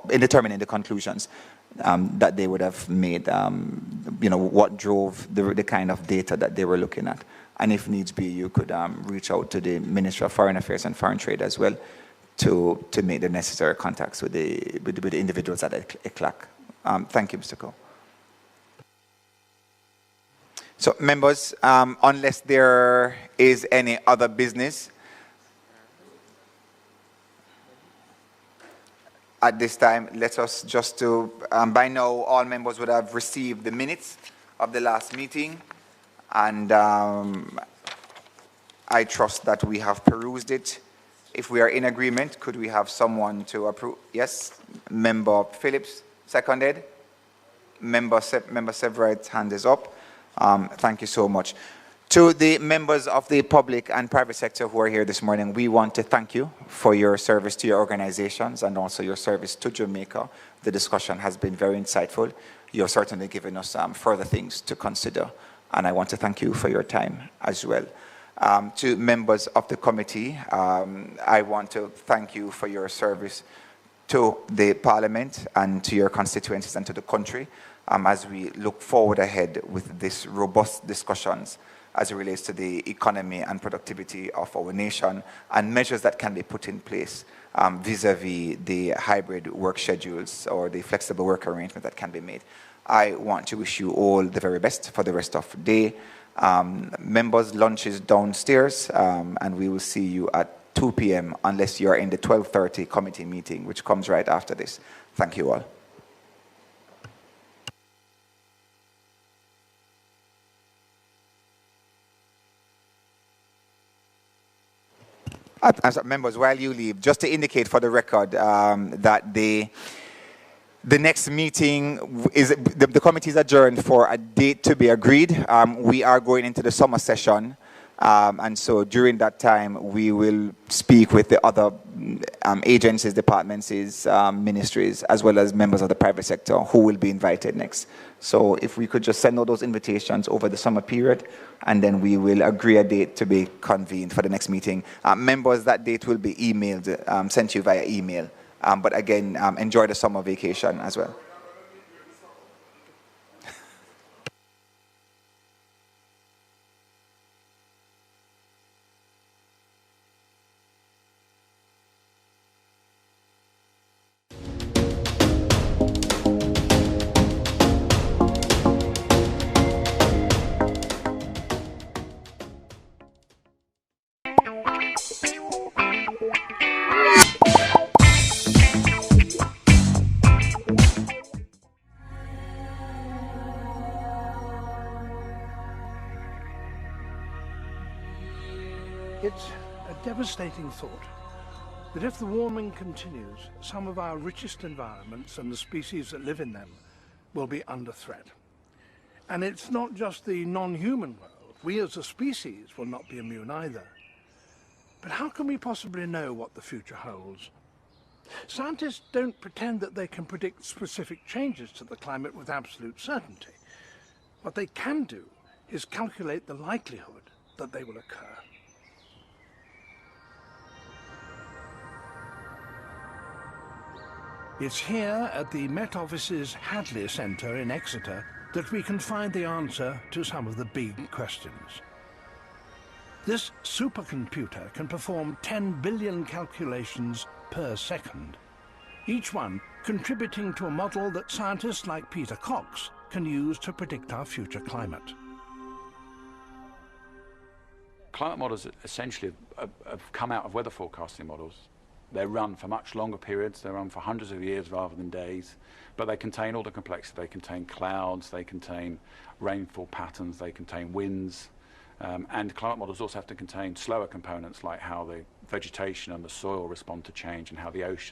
determining the conclusions that they would have made, what drove the kind of data that they were looking at. And if needs be, you could reach out to the Ministry of Foreign Affairs and Foreign Trade as well to make the necessary contacts with the individuals at ECLAC. Thank you, Mr. Cole. So members, unless there is any other business, at this time, let us just to, by now, all members would have received the minutes of the last meeting, and I trust that we have perused it. If we are in agreement, could we have someone to approve? Yes, Member Phillips, seconded. Member Severite's hand is up. Thank you so much. To the members of the public and private sector who are here this morning, we want to thank you for your service to your organizations and also your service to Jamaica. The discussion has been very insightful. You're certainly giving us further things to consider, and I want to thank you for your time as well. To members of the committee, I want to thank you for your service to the Parliament and to your constituencies and to the country as we look forward ahead with these robust discussions as it relates to the economy and productivity of our nation and measures that can be put in place vis-a-vis the hybrid work schedules or the flexible work arrangement that can be made. I want to wish you all the very best for the rest of the day. Members, lunch is downstairs, and we will see you at 2 p.m. unless you are in the 12:30 committee meeting, which comes right after this. Thank you all. Members, while you leave, just to indicate for the record that the next meeting is, the committee is adjourned for a date to be agreed. We are going into the summer session, and so during that time we will speak with the other agencies, departments, ministries, as well as members of the private sector who will be invited next. So if we could just send all those invitations over the summer period, and then we will agree a date to be convened for the next meeting. Members, that date will be emailed, sent you via email. But again, enjoy the summer vacation as well. It's a devastating thought that if the warming continues, some of our richest environments and the species that live in them will be under threat. And it's not just the non-human world. We as a species will not be immune either. But how can we possibly know what the future holds? Scientists don't pretend that they can predict specific changes to the climate with absolute certainty. What they can do is calculate the likelihood that they will occur. It's here at the Met Office's Hadley Centre in Exeter that we can find the answer to some of the big questions. This supercomputer can perform 10 billion calculations per second, each one contributing to a model that scientists like Peter Cox can use to predict our future climate. Climate models essentially have come out of weather forecasting models. They run for much longer periods, they run for hundreds of years rather than days, but they contain all the complexity. They contain clouds, they contain rainfall patterns, they contain winds, and climate models also have to contain slower components like how the vegetation and the soil respond to change and how the ocean